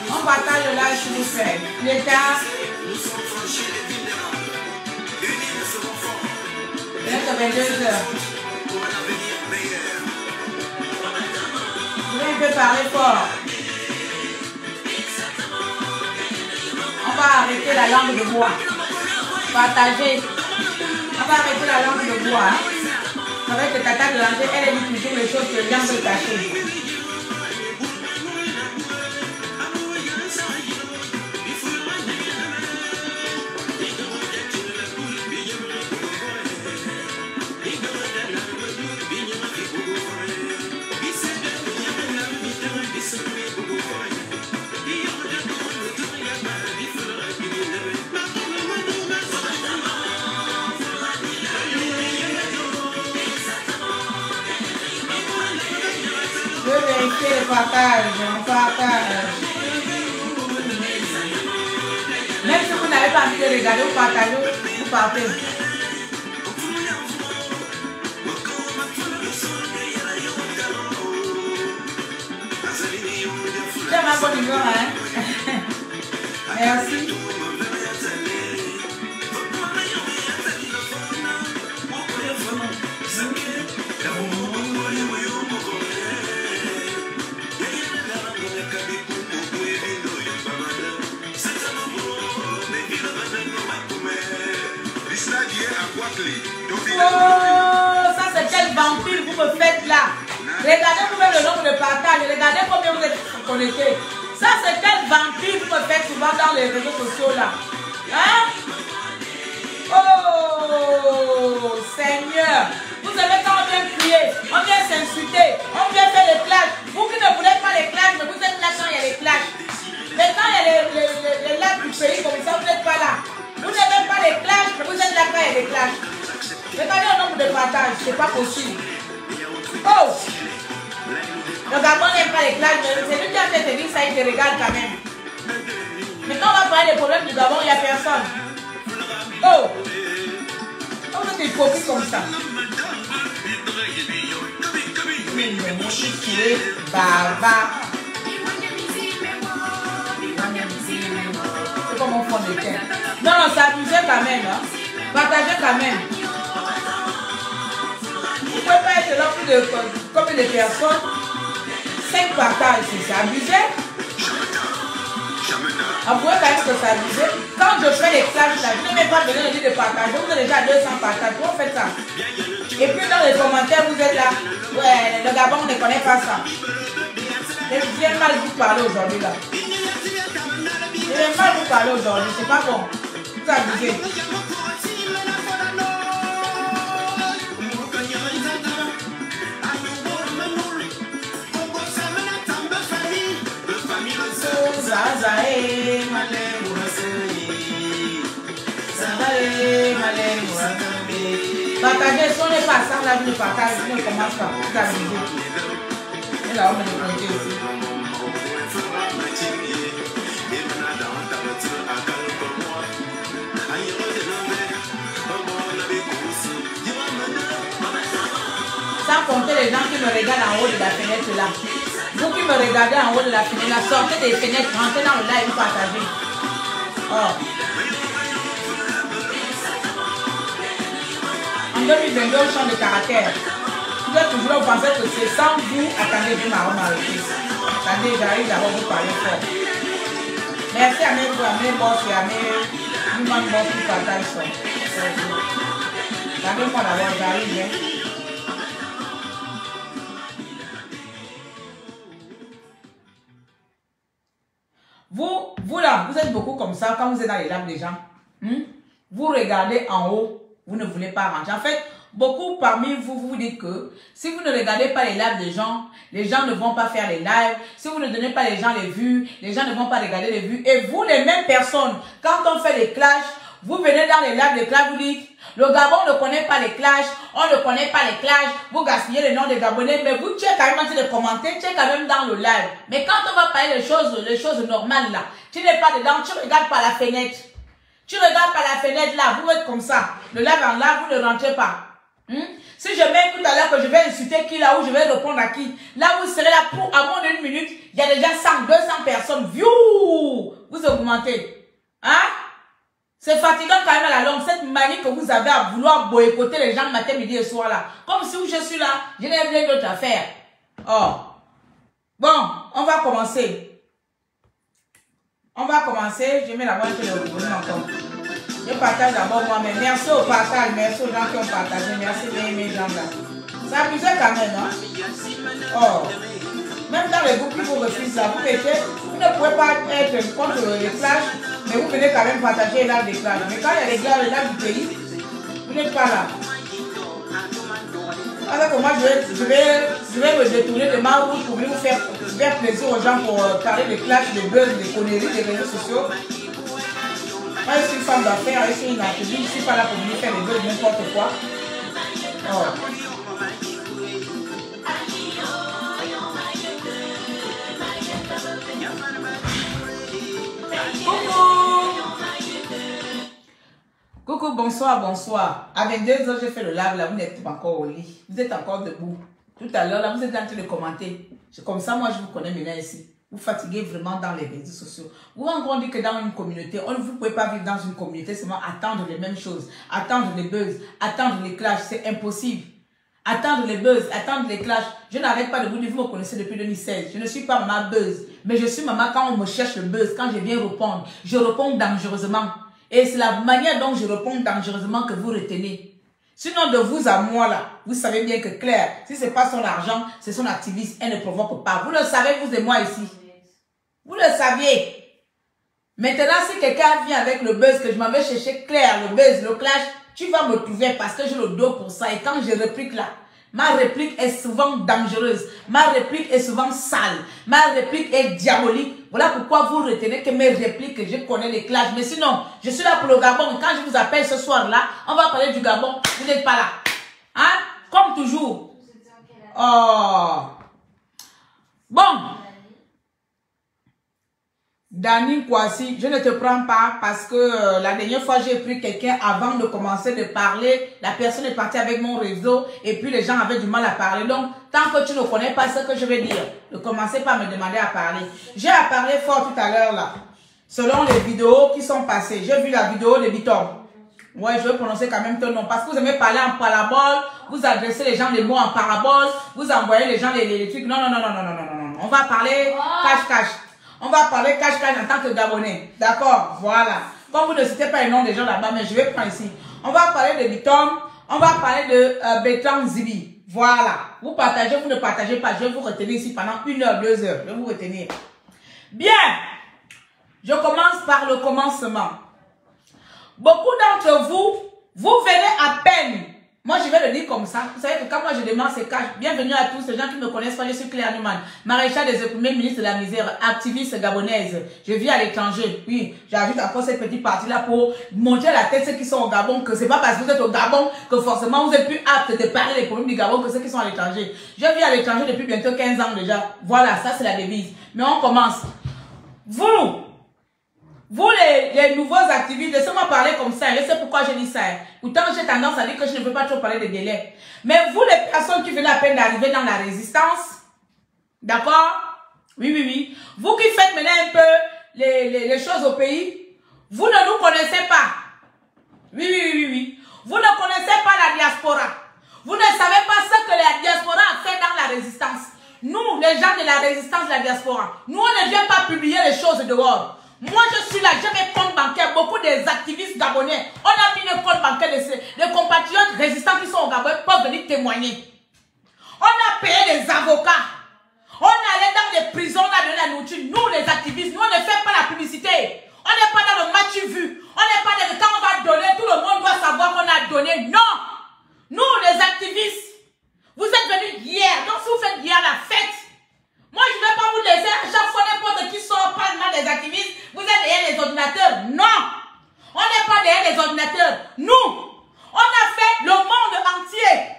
On partage là, je vous fais. L'État. Il est 22 heures. Il peut parler fort. On va arrêter la langue de bois. Partager. On va arrêter la langue de bois. Avec le tata de l'entrée, elle dit toujours les choses que les gens veulent cacher. Le partage, on partage. Même si vous n'avez pas envie de regarder, vous partagez, vous partez. C'est ma bonne humeur, hein? Merci. Oh, ça c'est quel vampire vous me faites là. Regardez vous-même le nombre de partages. Regardez combien vous êtes connectés. Ça c'est quel vampire vous me faites souvent dans les réseaux sociaux là. Hein? Oh Seigneur. Vous savez quand on vient crier, on vient s'insulter, on vient faire les clashs. Vous qui ne voulez pas les clashs, mais vous êtes là quand il y a les clashs. Mais quand il y a les lacs du pays comme ça, vous n'êtes pas là. Vous n'aimez pas les clashs, mais vous êtes là quand il y a les clashs. Regardez le nombre de partages, c'est pas possible. Oh! Le Gabon n'aime pas les clashs, mais c'est lui qui a fait te dire ça, il te regarde quand même. Mais quand on va parler des problèmes du Gabon, il n'y a personne. Oh! Comment vous êtes hypocrite comme ça? Bava. C'est comme mon fond de terre. Non, non, c'est abusé quand même. Hein? Partagez quand même. Vous ne pouvez pas être là plus de combien de personnes. 5 partages, c'est abusé. Avouez quand même que c'est abusé. Quand je fais les clashs là, je ne vais pas donner le dit de partager. Vous êtes déjà à 200 partages. Pourquoi vous faites ça? Et puis dans les commentaires, vous êtes là. Ouais, le Gabon, on ne connaît pas ça. Je viens mal vous parler aujourd'hui là. Je parler aujourd'hui. C'est pas bon. Vous abusez. Partagez, si on n'est pas ça, là, vous ne partagez, vous ne commencez pas. Vous abusez. Et là, on me le compter aussi. Sans compter les gens qui me regardent en haut de la fenêtre là. Vous qui me regardez en haut de la fenêtre là, sortez des fenêtres, rentrez dans le live, partagez. Oh. En 2022, on change de caractère. Vous êtes toujours penser que c'est sans vous. Attendez, vous m'arrêtez. Attendez, j'arrive d'abord vous parler fort. Merci à mes boss et à mes human boss qui partagent ça. Attendez-moi d'abord, j'arrive. Hein. Vous là, vous êtes beaucoup comme ça quand vous êtes dans les lives des gens. Vous regardez en haut, vous ne voulez pas rentrer. En fait, beaucoup parmi vous, vous dites que si vous ne regardez pas les lives des gens, les gens ne vont pas faire les lives. Si vous ne donnez pas les gens les vues, les gens ne vont pas regarder les vues. Et vous, les mêmes personnes, quand on fait les clashs, vous venez dans les lives des clashs, vous dites, le Gabon ne connaît pas les clashs, on ne connaît pas les clashs, vous gaspillez le nom des Gabonais, mais vous, tu es quand même en train de commenter, tu es quand même dans le live. Mais quand on va parler des choses normales là, tu n'es pas dedans, tu regardes par la fenêtre. Tu regardes par la fenêtre là, vous êtes comme ça. Le live en live, vous ne rentrez pas. Si je mets tout à l'heure que je vais insulter qui là, ou je vais répondre à qui, là vous serez là pour à moins d'une minute, il y a déjà 100, 200 personnes. Vous augmentez. Hein? C'est fatigant quand même à la longue, cette manie que vous avez à vouloir boycotter les gens matin, midi et soir là. Comme si où je suis là, je n'ai rien d'autre à faire. Oh. Bon, on va commencer. Je mets la voix que le volume encore. Je partage d'abord moi-même. Merci au partage, merci aux gens qui ont partagé, merci mes gens là. Ça abusait quand même, hein? Oh. Même dans les groupes qui vous refusent là, vous ne pouvez pas être contre les clashs, mais vous venez quand même partager les lives des clashs. Mais quand il y a les gars, les lives du pays, vous n'êtes pas là. Alors que moi, je vais me détourner de ma route pour venir vous faire plaisir aux gens pour parler des clashs, des buzz, des conneries, des réseaux sociaux. Moi, je suis une femme d'affaires, je suis une activiste, je ne suis pas là pour venir faire des buzz, n'importe quoi. Oh. Coucou, bonsoir, bonsoir. À 22h, j'ai fait le live là, vous n'êtes pas encore au lit. Vous êtes encore debout. Tout à l'heure, là, vous êtes en train de commenter. C'est comme ça, moi, je vous connais maintenant ici. Vous fatiguez vraiment dans les réseaux sociaux. Vous vous rendez compte que dans une communauté, vous ne pouvez pas vivre dans une communauté seulement attendre les mêmes choses. Attendre les buzz, attendre les clashs, c'est impossible. Attendre les buzz, attendre les clashs. Je n'arrête pas de vous dire, vous me connaissez depuis 2016. Je ne suis pas maman buzz, mais je suis maman quand on me cherche le buzz, quand je viens répondre. Je réponds dangereusement. Et c'est la manière dont je réponds dangereusement que vous retenez. Sinon, de vous à moi, là, vous savez bien que Claire, si ce n'est pas son argent, c'est son activiste, elle ne provoque pas. Vous le savez, vous et moi ici. Vous le saviez. Maintenant, si quelqu'un vient avec le buzz, que je m'en vais chercher Claire, le buzz, le clash, tu vas me trouver parce que j'ai le dos pour ça. Et quand je réplique là, ma réplique est souvent dangereuse. Ma réplique est souvent sale. Ma réplique est diabolique. Voilà pourquoi vous retenez que mes répliques, je connais les clashs. Mais sinon, je suis là pour le Gabon. Quand je vous appelle ce soir-là, on va parler du Gabon. Vous n'êtes pas là. Hein? Comme toujours. Oh. Bon. Dani Kwasi, je ne te prends pas parce que la dernière fois j'ai pris quelqu'un avant de commencer de parler. La personne est partie avec mon réseau et puis les gens avaient du mal à parler. Donc, tant que tu ne connais pas ce que je vais dire, ne commencez pas à me demander à parler. J'ai à parler fort tout à l'heure là, selon les vidéos qui sont passées. J'ai vu la vidéo de Biton. Ouais, je vais prononcer quand même ton nom parce que vous aimez parler en parabole, vous adressez les gens les mots en parabole, vous envoyez les gens les trucs. Non. On va parler cache-cache. On va parler cache-cache en tant que Gabonais. D'accord, voilà. Comme vous ne citez pas les noms des gens là-bas, mais je vais prendre ici. On va parler de Biton, on va parler de Bertrand Zibi. Voilà. Vous partagez, vous ne partagez pas. Je vais vous retenir ici pendant 1 heure, 2 heures. Je vais vous retenir. Bien. Je commence par le commencement. Beaucoup d'entre vous, vous venez à peine. Moi, je vais le dire comme ça. Vous savez que quand moi je demande, c'est cash. Bienvenue à tous les gens qui me connaissent pas. Je suis Claire Newman, maréchal des premiers ministres de la misère, activiste gabonaise. Je vis à l'étranger. Oui, j'ajoute encore cette petite partie-là pour montrer à la tête ceux qui sont au Gabon que c'est pas parce que vous êtes au Gabon que forcément vous êtes plus apte de parler des problèmes du Gabon que ceux qui sont à l'étranger. Je vis à l'étranger depuis bientôt 15 ans déjà. Voilà, ça c'est la devise. Mais on commence. Vous les nouveaux activistes, laissez-moi parler comme ça. Je sais pourquoi je dis ça. Pourtant, j'ai tendance à dire que je ne veux pas trop parler de délai. Mais vous, les personnes qui venez à peine d'arriver dans la résistance, d'accord? Oui. Vous qui faites maintenant un peu les choses au pays, vous ne nous connaissez pas. Oui. Vous ne connaissez pas la diaspora. Vous ne savez pas ce que la diaspora a fait dans la résistance. Nous, les gens de la résistance de la diaspora, nous, on ne vient pas publier les choses dehors. Moi, je suis là, j'ai mes comptes bancaires. Beaucoup des activistes gabonais, on a mis les comptes bancaires des compatriotes résistants qui sont au Gabon peuvent venir témoigner. On a payé les avocats. On allait dans les prisons, on a donné la nourriture. Nous, les activistes, nous, on ne fait pas la publicité. On n'est pas dans le match vu. On n'est pas dans le temps, on va donner, tout le monde doit savoir qu'on a donné. Non. Nous, les activistes, vous êtes venus hier. Donc, si vous faites hier la fête, moi, je ne vais pas vous laisser à chaque fois n'importe qui sort prendre mal des activistes. Vous êtes derrière les ordinateurs. Non. On n'est pas derrière les ordinateurs. Nous, on a fait le monde entier.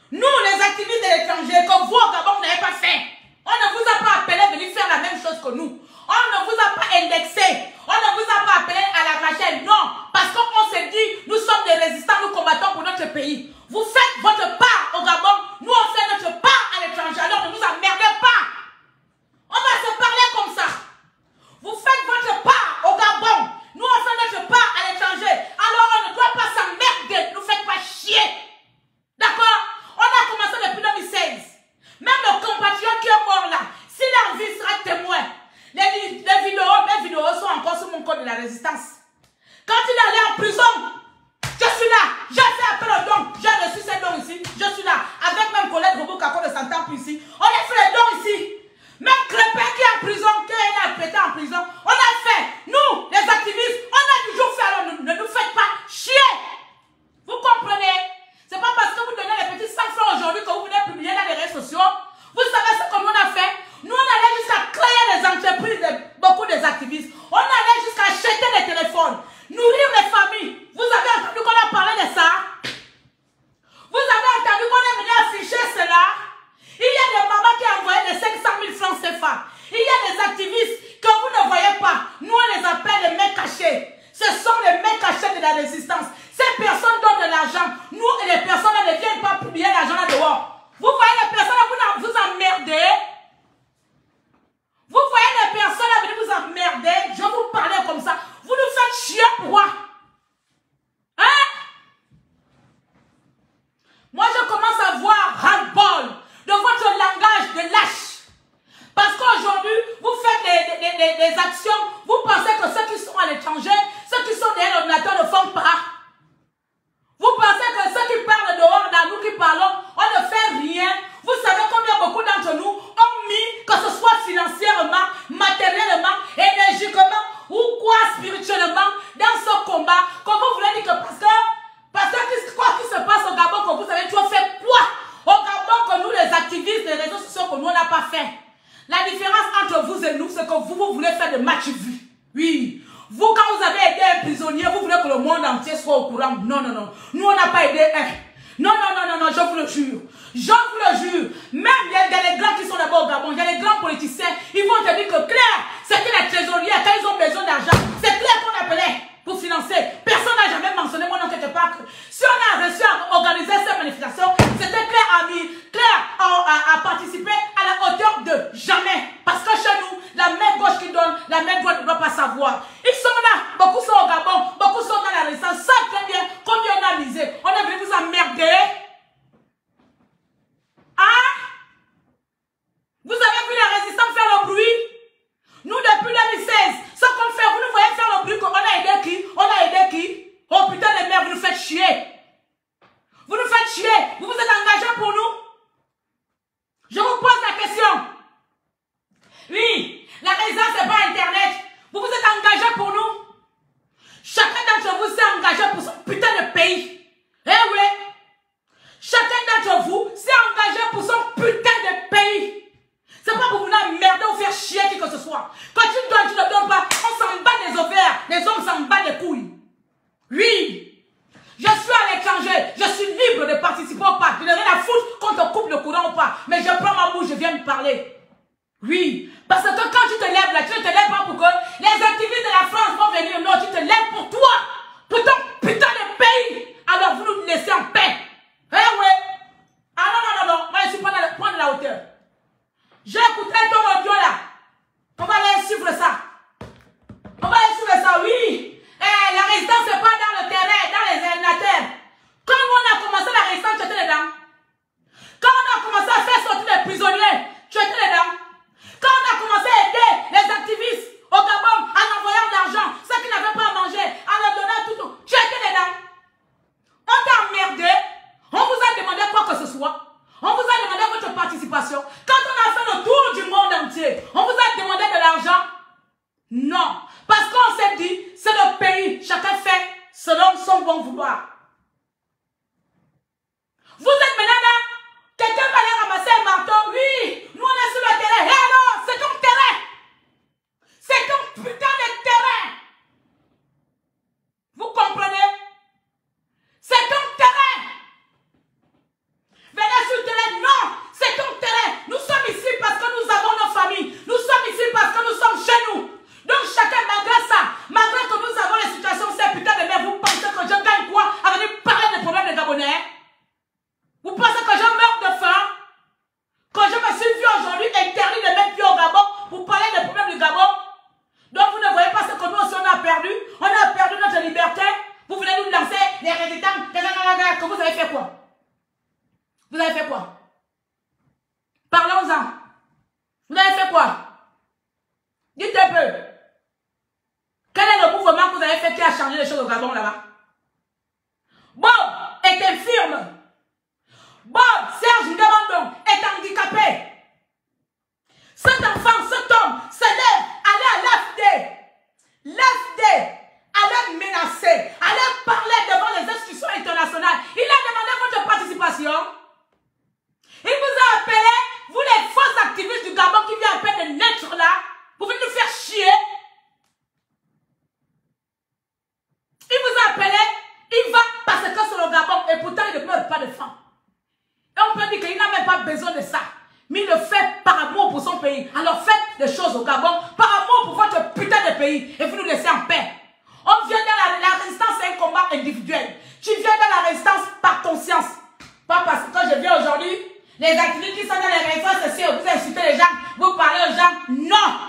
Nous, les activistes de l'étranger, comme vous au Gabon, vous n'avez pas fait. On ne vous a pas appelé à venir faire la même chose que nous. On ne vous a pas indexé. On ne vous a pas appelé à la machine. Non. Parce qu'on s'est dit, nous sommes des résistants, nous combattons pour notre pays. Vous faites votre part au Gabon. Nous, on fait notre part à l'étranger. Alors ne nous emmerdez pas. On va se parler comme ça. Vous faites votre part au Gabon. Nous, on fait notre part à l'étranger. Alors, on ne doit pas s'emmerder. Ne nous faites pas chier. D'accord? On a commencé depuis 2016. Même le compatriote qui est mort là, s'il a envie, il sera témoin. Mes vidéos sont encore sur mon code de la résistance. Quand il est allé en prison, je suis là. J'ai fait appel au don. J'ai reçu ces dons ici. Je suis là. Avec même collègue Robot Kako de Santamp ici. On a fait les dons ici. Même Crépin qui est en prison, qui est pété en prison, on a fait. Nous, les activistes, on a toujours fait. Alors ne nous faites pas chier. Vous comprenez? C'est pas parce que vous donnez les petits 100 francs aujourd'hui que vous venez publier dans les réseaux sociaux. Vous savez ce que nous on a fait? Nous, on allait jusqu'à créer des entreprises, beaucoup des activistes. On allait jusqu'à acheter des téléphones, nourrir les familles. Vous avez entendu qu'on a parlé de ça? Vous avez entendu qu'on est venu afficher cela? Il y a des mamans qui ont envoyé des 500 000 francs CFA. Il y a des activistes que vous ne voyez pas. Nous, on les appelle les mains cachées. Ce sont les mains cachées de la résistance. Ces personnes donnent de l'argent. Nous, et les personnes ne viennent pas publier l'argent là dehors. Vous voyez les personnes là, vous emmerdez. Vous voyez les personnes là, venir vous emmerder. Je vais vous parler comme ça. Vous nous faites chier pourquoi? Hein? Moi, je commence à voir ras-le-bol de votre langage de lâche. Parce qu'aujourd'hui, vous faites des actions, vous pensez que ceux qui sont à l'étranger, ceux qui sont derrière l'ordinateur ne font pas. Vous pensez que ceux qui parlent dehors, dans nous qui parlons, on ne fait rien. Vous savez combien beaucoup d'entre nous ont mis, que ce soit financièrement, matériellement, énergiquement, ou quoi spirituellement, dans ce combat, comme vous voulez dire que parce que quoi qui se passe au Gabon, que vous avez toujours fait quoi? Au Gabon, que nous, les activistes des réseaux sociaux, que nous, on n'a pas fait. La différence entre vous et nous, c'est que vous voulez faire des matchs vus. Oui. Vous, quand vous avez aidé un prisonnier, vous voulez que le monde entier soit au courant. Non. Nous, on n'a pas aidé un. Non, je vous le jure. Je vous le jure. Même, il y a les grands qui sont là-bas au Gabon, il y a les grands politiciens, ils vont te dire que Claire, c'était la trésorière, quand ils ont besoin d'argent, c'est Claire qu'on appelait pour financer. Personne n'a jamais mentionné mon nom quelque part. Si on a réussi à organiser cette manifestation, c'était Claire a participé à la hauteur de jamais. Parce que chez nous, la main gauche qui donne, la main droite ne doit pas savoir. Ils sont là, beaucoup sont au Gabon, beaucoup sont dans la résistance. Savent très bien combien on a misé. On est venu vous emmerder. Hein? Vous avez vu les résistants faire le bruit? Nous, depuis 2016, ce qu'on fait, vous nous voyez faire le bruit qu'on a aidé qui? On a aidé qui? Oh putain de merde, vous nous faites chier. Vous nous faites chier. Vous vous êtes engagés pour nous? Je vous pose la question. Oui, la résistance, c'est pas Internet. Vous vous êtes engagés Oui, parce que quand tu te lèves là, tu ne te lèves pas pour que les activistes de la France vont venir. Non, tu te lèves pour toi, pour ton putain de pays. Alors vous nous laissez en paix. Eh ouais. Ah non. Moi je suis pas dans le point de la hauteur. J'ai écouté ton audio là. On va aller suivre ça. Oui. Eh, la résistance, c'est pas dans le terrain, dans les ordinateurs. Quand on a commencé la résistance, tu étais dedans. Quand on a commencé à faire sortir les prisonniers, tu étais dedans. Quand on a commencé à aider les activistes au Gabon en envoyant de l'argent, ceux qui n'avaient pas à manger, en leur donnant tout, tu étais dedans. On t'a emmerdé. On vous a demandé quoi que ce soit. On vous a demandé votre participation. Quand on a fait le tour du monde entier, on vous a demandé de l'argent. Non. Parce qu'on s'est dit, c'est le pays. Chacun fait selon son bon vouloir. Vous êtes maintenant là. Quelqu'un va aller ramasser un marteau. Oui, nous on est sur le terrain. Et alors, c'est ton terrain. C'est ton putain de terrain. Vous comprenez? C'est ton terrain. Venez sur le terrain. Non, c'est ton terrain. Nous sommes ici parce que nous avons nos familles. Nous sommes ici parce que nous sommes chez nous. Donc chacun, malgré ça, malgré que nous avons les situations, c'est putain de merde, vous pensez que je gagne quoi à venir parler des problèmes des Gabonais? Vous pensez que je meurs de faim? Que je me suis vu aujourd'hui interdit de mettre pied au Gabon pour parler des problèmes du Gabon? Donc vous ne voyez pas ce que nous aussi on a perdu? On a perdu notre liberté. Vous venez nous lancer les résistants. Que vous avez fait quoi? Vous avez fait quoi? Parlons-en. Vous avez fait quoi? Dites un peu. Quel est le mouvement que vous avez fait qui a changé les choses au Gabon là-bas? Bob est infirme. Bob, Serge Ndabandon, est handicapé. Cet enfant, cet homme, se lève, allait à l'AFD. L'AFD allait menacer, allait parler devant les institutions internationales. Il a demandé votre participation. Il vous a appelé, vous les faux activistes du Gabon qui viennent à peine de naître là, pour venir nous faire chier. Il vous a appelé, il va parce que c'est le Gabon et pourtant il ne meurt pas de faim. Et on peut dire qu'il n'a même pas besoin de ça. Mais il le fait par amour pour son pays. Alors faites des choses au Gabon par amour pour votre putain de pays et vous nous laissez en paix. On vient dans la résistance, c'est un combat individuel. Tu viens dans la résistance par conscience. Pas parce que quand je viens aujourd'hui, les activistes qui sont dans les résistances, c'est vous insultez les gens, vous parlez aux gens. Non!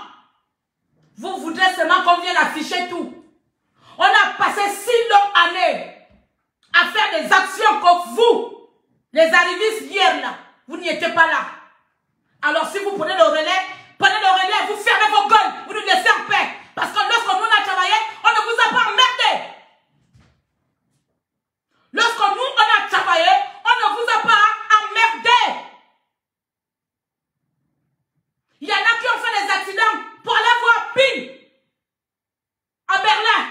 Vous voudrez seulement qu'on vienne afficher tout. On a passé 6 longues années à faire des actions comme vous. Les arrivistes hier là, vous n'y étiez pas là. Alors si vous prenez le relais, vous fermez vos gueules, vous nous laissez en paix. Parce que lorsque nous on a travaillé, on ne vous a pas emmerdé. Lorsque nous on a travaillé, on ne vous a pas emmerdé. Il y en a qui ont fait des accidents pour aller voir Ping à Berlin.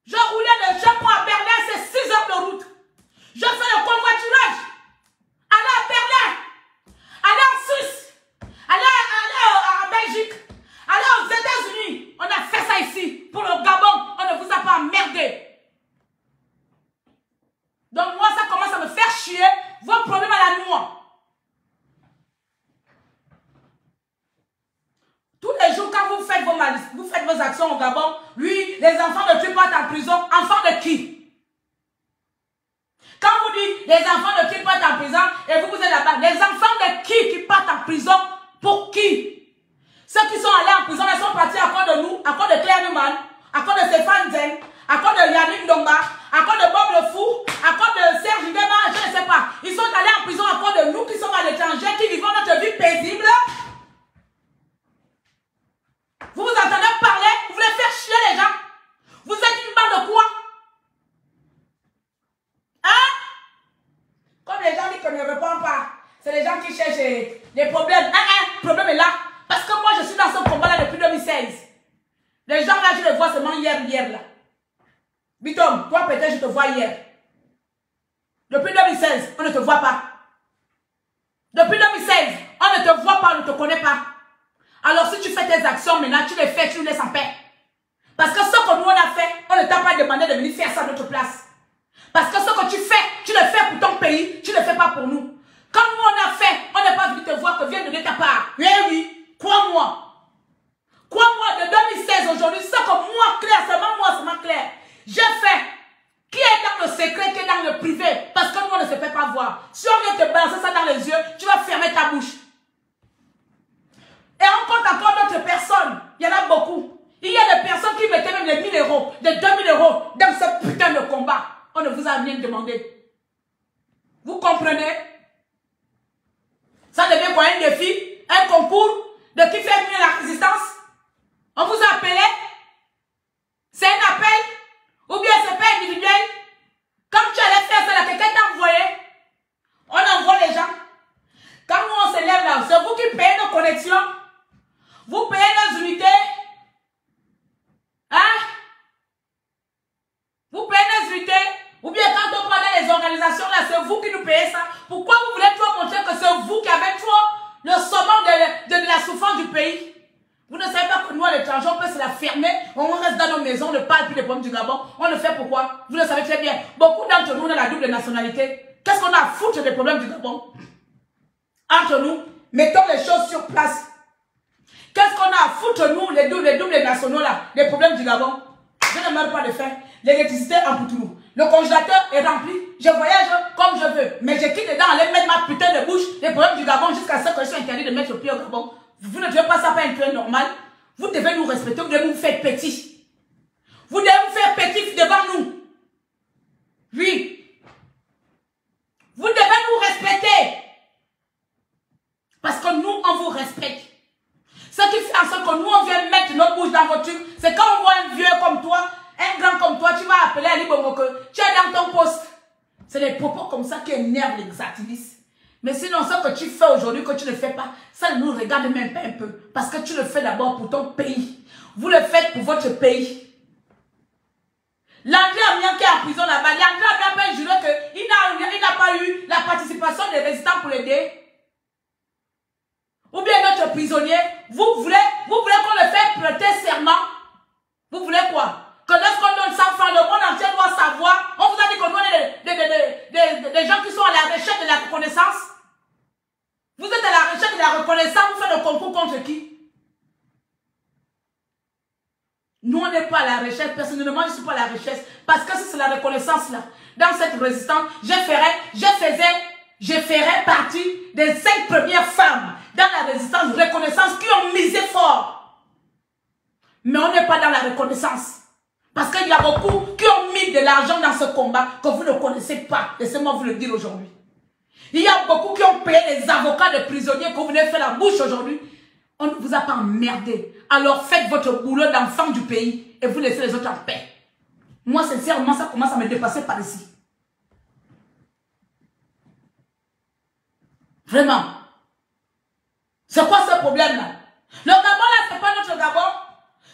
Je roulais de chez moi à Berlin, c'est 6 heures de route. Je fais le convoiturage. Aller à Berlin. Aller en Suisse. Aller en Belgique. Aller aux États-Unis. On a fait ça ici. Pour le Gabon, on ne vous a pas emmerdé. Donc moi, ça commence à me faire chier. Vos problèmes à la noix. Tous les jours, quand vous faites vos actions au Gabon, lui, les enfants de qui partent en prison, enfants de qui? Quand vous dites les enfants de qui partent en prison et vous êtes là-bas, les enfants de qui partent en prison, pour qui? Ceux qui sont allés en prison, ils sont partis à cause de nous, à cause de Claire Newman, à cause de Stéphane Zeng, à cause de Yannick Ndomba, à cause de Bob le Fou, à cause de Serge Ndema, je ne sais pas. Ils sont allés en prison à cause de nous qui sommes à l'étranger, qui vivons notre vie paisible. Vous vous entendez parler? Vous voulez faire chier les gens? Vous êtes une bande de quoi? Hein? Comme les gens disent qu'on ne répond pas, c'est les gens qui cherchent des problèmes. Le problème est là. Parce que moi, je suis dans ce combat-là depuis 2016. Les gens là, je les vois seulement hier là. Bitom, toi peut-être je te vois hier. Depuis 2016, on ne te voit pas. Depuis 2016, on ne te voit pas, on ne te connaît pas. Alors si tu fais tes actions maintenant, tu les fais, tu nous laisses en paix. Parce que ce que nous on a fait, on ne t'a pas demandé de venir faire ça à notre place. Parce que ce que tu fais, tu le fais pour ton pays, tu ne le fais pas pour nous. Quand nous on a fait, on on n'est pas venu te voir, que viens donner ta part. Oui, oui, crois-moi. Crois-moi, de 2016 aujourd'hui, c'est que moi, Claire, seulement Claire, j'ai fait. Qui est dans le secret, qui est dans le privé? Parce que nous, on ne se fait pas voir. Si on vient te balancer ça dans les yeux, tu vas fermer ta bouche. Et on compte encore d'autres personnes. Il y en a beaucoup. Il y a des personnes qui mettaient même les 1000 euros, les 2000 euros dans ce putain de combat. On ne vous a rien demandé. Vous comprenez? Ça devient quoi, un défi? Un concours de qui fait mieux la résistance? On vous a appelé? C'est un appel? Ou bien c'est pas individuel? Quand tu allais faire ça, quelqu'un t'a envoyé? On envoie les gens. Quand nous on se lève là, c'est vous qui payez nos connexions. Vous payez nos unités. Hein? Vous payez nos unités. Ou bien quand on prend dans les organisations là, c'est vous qui nous payez ça. Pourquoi vous voulez trop montrer que c'est vous qui avez trop le sommet de la souffrance du pays? Vous ne savez pas que nous, à l'étranger, on peut se la fermer, on reste dans nos maisons, on ne parle plus des problèmes du Gabon. On le fait pourquoi? Vous le savez très bien. Beaucoup d'entre nous, on a la double nationalité. Qu'est-ce qu'on a à foutre des problèmes du Gabon? Entre nous, mettons les choses sur place. Qu'est-ce qu'on a à foutre, nous, les doubles nationaux là, des problèmes du Gabon? Je ne meurs pas de faim. L'électricité en Poutoulou. Le congélateur est rempli. Je voyage comme je veux. Mais je quitte dedans, aller mettre ma putain de bouche, les problèmes du Gabon, jusqu'à ce que je sois interdit de mettre le pied au Gabon. Vous ne devez pas ça faire un truc normal. Vous devez nous respecter, vous devez nous faire petit. Vous devez vous faire petit devant nous. Oui. Vous devez nous respecter. Parce que nous, on vous respecte. Ce qui fait en sorte que nous, on vient mettre notre bouche dans votre truc, c'est quand on voit un vieux comme toi, un grand comme toi, tu vas appeler Ali Bongo que tu es dans ton poste. C'est des propos comme ça qui énervent les activistes. Mais sinon, ce que tu fais aujourd'hui, que tu ne fais pas, ça ne nous regarde même pas un peu. Parce que tu le fais d'abord pour ton pays. Vous le faites pour votre pays. L'André Amiens qui est en prison là-bas, l'André Amiens peut jurer qu'il n'a pas eu la participation des résistants pour l'aider. Ou bien notre prisonnier, vous voulez qu'on le fasse prêter serment? Vous voulez quoi? Que lorsqu'on donne 100 francs, le monde entier doit savoir. On vous a dit qu'on est des gens qui sont à la recherche de la reconnaissance. Vous êtes à la recherche de la reconnaissance, vous faites le concours contre qui? Nous, on n'est pas à la recherche. Personnellement, je ne suis pas à la recherche. Parce que c'est la reconnaissance là. Dans cette résistance, je ferai partie des 5 premières femmes dans la résistance reconnaissance qui ont misé fort. Mais on n'est pas dans la reconnaissance. Parce qu'il y a beaucoup qui ont mis de l'argent dans ce combat que vous ne connaissez pas. Laissez-moi vous le dire aujourd'hui. Il y a beaucoup qui ont payé les avocats de prisonniers que vous venez faire la bouche aujourd'hui. On ne vous a pas emmerdé. Alors faites votre boulot d'enfant du pays et vous laissez les autres en paix. Moi, sincèrement, ça commence à me dépasser par ici. Vraiment. C'est quoi ce problème-là? Le Gabon, là, c'est pas notre Gabon.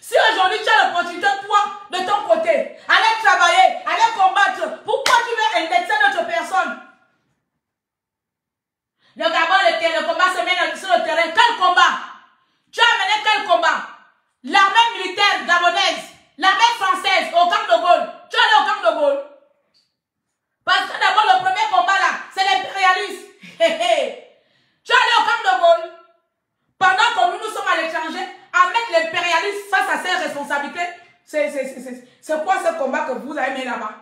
Si aujourd'hui tu as l'opportunité, toi, de ton côté, aller travailler, aller combattre, pourquoi tu veux indexer notre personne? Le Gabon, le combat se met sur le terrain. Quel combat? Tu as mené quel combat? L'armée militaire gabonaise, l'armée française au camp de Gaulle. Tu es allé au camp de Gaulle? Parce que d'abord, le premier combat là, c'est l'impérialisme. Tu es allé au camp de Gaulle. Pendant que nous sommes à l'étranger, à mettre l'impérialisme face à ses responsabilités, c'est quoi ce combat que vous avez mis là-bas?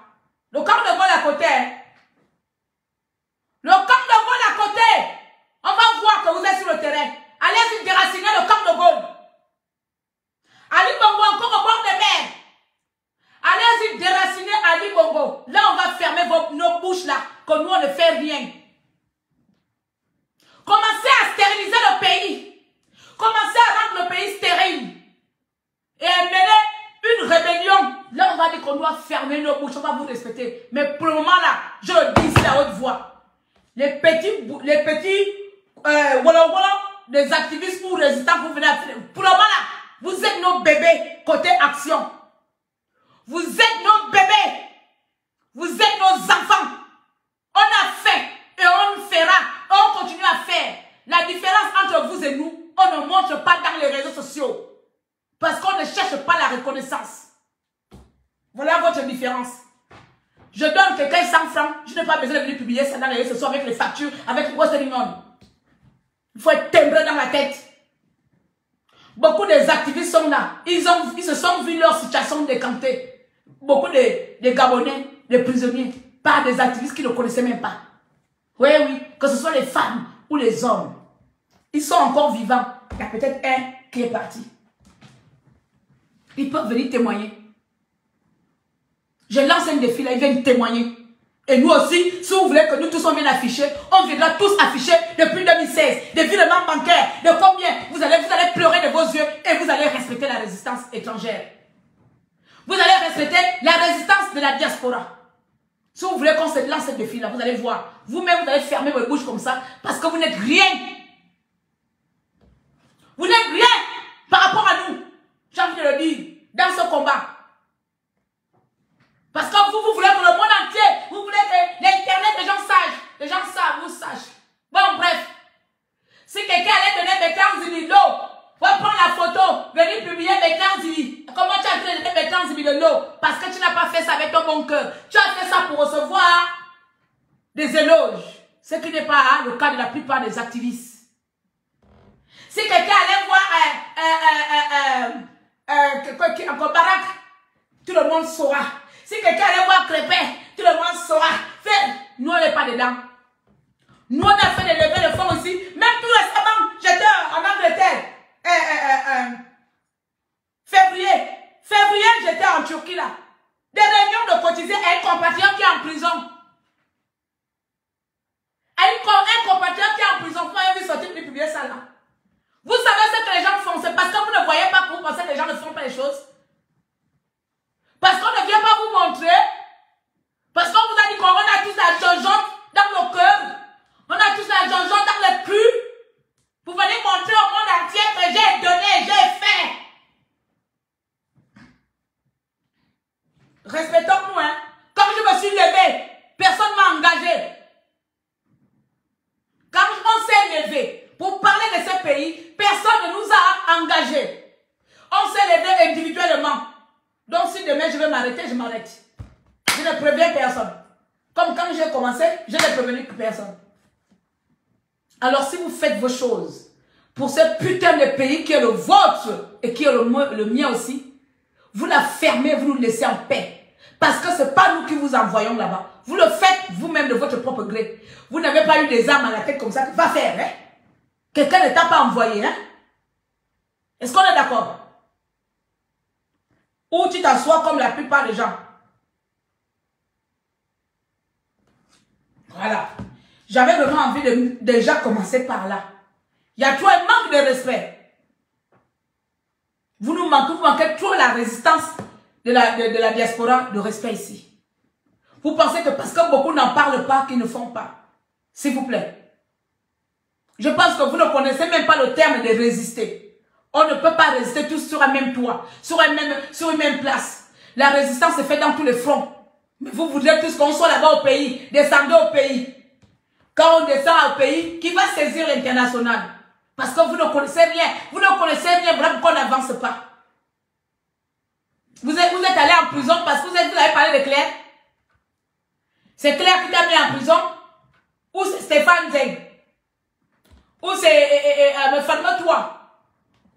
Le camp de Gaulle à côté. Le camp de Gaulle à côté. On va voir que vous êtes sur le terrain. Allez-y déraciner le camp de Gaulle. Ali Bongo encore au bord de mer. Allez-y déraciner Ali Bongo. Là, on va fermer nos bouches là, que nous, on ne fait rien. Commencez à stériliser le pays. Commencez à rendre le pays stérile. Et à mener une rébellion. Là, on va dire qu'on doit fermer nos bouches. On va vous respecter. Mais pour le moment là, je le dis ici à haute voix. Les petits des activistes ou résistants que vous venez à faire. Pour le moment là, vous êtes nos bébés côté action. Vous êtes nos bébés. Vous êtes nos enfants. On a fait et on fera. On continue à faire. La différence entre vous et nous, on ne montre pas dans les réseaux sociaux. Parce qu'on ne cherche pas la reconnaissance. Voilà votre différence. Je donne quelqu'un 100 francs. Je n'ai pas besoin de venir publier ça dans les réseaux sociaux avec les factures, avec Western Union. Il faut être timbré dans la tête. Beaucoup des activistes sont là. Ils se sont vus leur situation décantée. Beaucoup de Gabonais, des prisonniers, par des activistes qui ne connaissaient même pas. Oui, oui, que ce soit les femmes ou les hommes. Ils sont encore vivants. Il y a peut-être un qui est parti. Ils peuvent venir témoigner. Je lance un défi là, ils viennent témoigner. Et nous aussi, si vous voulez que nous tous on vienne afficher, on viendra tous afficher depuis 2016, des virements bancaires, de combien vous allez pleurer de vos yeux et vous allez respecter la résistance étrangère. Vous allez respecter la résistance de la diaspora. Si vous voulez qu'on se lance ce défi là, vous allez voir. Vous-même, vous allez fermer votre bouche comme ça parce que vous n'êtes rien. Vous n'êtes rien par rapport à nous. J'ai envie de le dire, dans ce combat. Parce que vous voulez que le monde entier, vous voulez que l'Internet, les gens savent, vous sachent. Bon, bref. Si quelqu'un allait donner mes 15 000 lots, va prendre la photo, venir publier mes 15 000. Comment tu as fait de donner mes 15 000 lots? Parce que tu n'as pas fait ça avec ton bon cœur. Tu as fait ça pour recevoir des éloges. Ce qui n'est pas le cas de la plupart des activistes. Si quelqu'un allait voir un Barak, tout le monde saura. Si quelqu'un allait voir Crépin, tout le monde saura. Nous, on n'est pas dedans. Nous, on a fait des levées de fonds aussi. Même tout récemment, j'étais en Angleterre. Février, j'étais en Turquie là. Des réunions de cotiser à un compatriote qui est en prison. Un compatriote qui est en prison. Vous m'avez vu sortir pour publier ça là. Vous savez ce que les gens font. C'est parce que vous ne voyez pas que vous pensez que les gens ne font pas les choses. Parce qu'on ne vient pas vous montrer. Parce qu'on vous a dit qu'on a tous la jonjonte dans nos cœurs. On a tous la jonjonte dans le cul. Vous venez montrer au monde entier que j'ai donné, j'ai fait. Respectons-nous, hein. Quand je me suis levé, personne ne m'a engagé. Quand on s'est levé pour parler de ce pays, personne ne nous a engagés. On s'est levé individuellement. Donc si demain je veux m'arrêter, je m'arrête. Je ne préviens personne. Comme quand j'ai commencé, je n'ai prévenu personne. Alors si vous faites vos choses pour ce putain de pays qui est le vôtre et qui est le mien aussi, vous la fermez, vous nous laissez en paix. Parce que ce n'est pas nous qui vous envoyons là-bas. Vous le faites vous-même de votre propre gré. Vous n'avez pas eu des armes à la tête comme ça. Va faire, hein? Quelqu'un ne t'a pas envoyé, hein? Est-ce qu'on est d'accord? Ou tu t'assois comme la plupart des gens. Voilà. J'avais vraiment envie de déjà commencer par là. Il y a trop un manque de respect. Vous manquez trop la résistance de la diaspora de respect ici. Vous pensez que parce que beaucoup n'en parlent pas, qu'ils ne font pas. S'il vous plaît. Je pense que vous ne connaissez même pas le terme de résister. On ne peut pas résister tous sur un même toit, sur une même place. La résistance se fait dans tous les fronts. Mais vous voudrez tous qu'on soit là-bas au pays, descendez au pays. Quand on descend au pays, qui va saisir l'international? Parce que vous ne connaissez rien. Vous ne connaissez rien, voilà pourquoi on n'avance pas. Vous êtes allé en prison parce que vous avez parlé de Claire. C'est Claire qui t'a mis en prison? Ou c'est Stéphane Zeng? Ou c'est le fameux toi?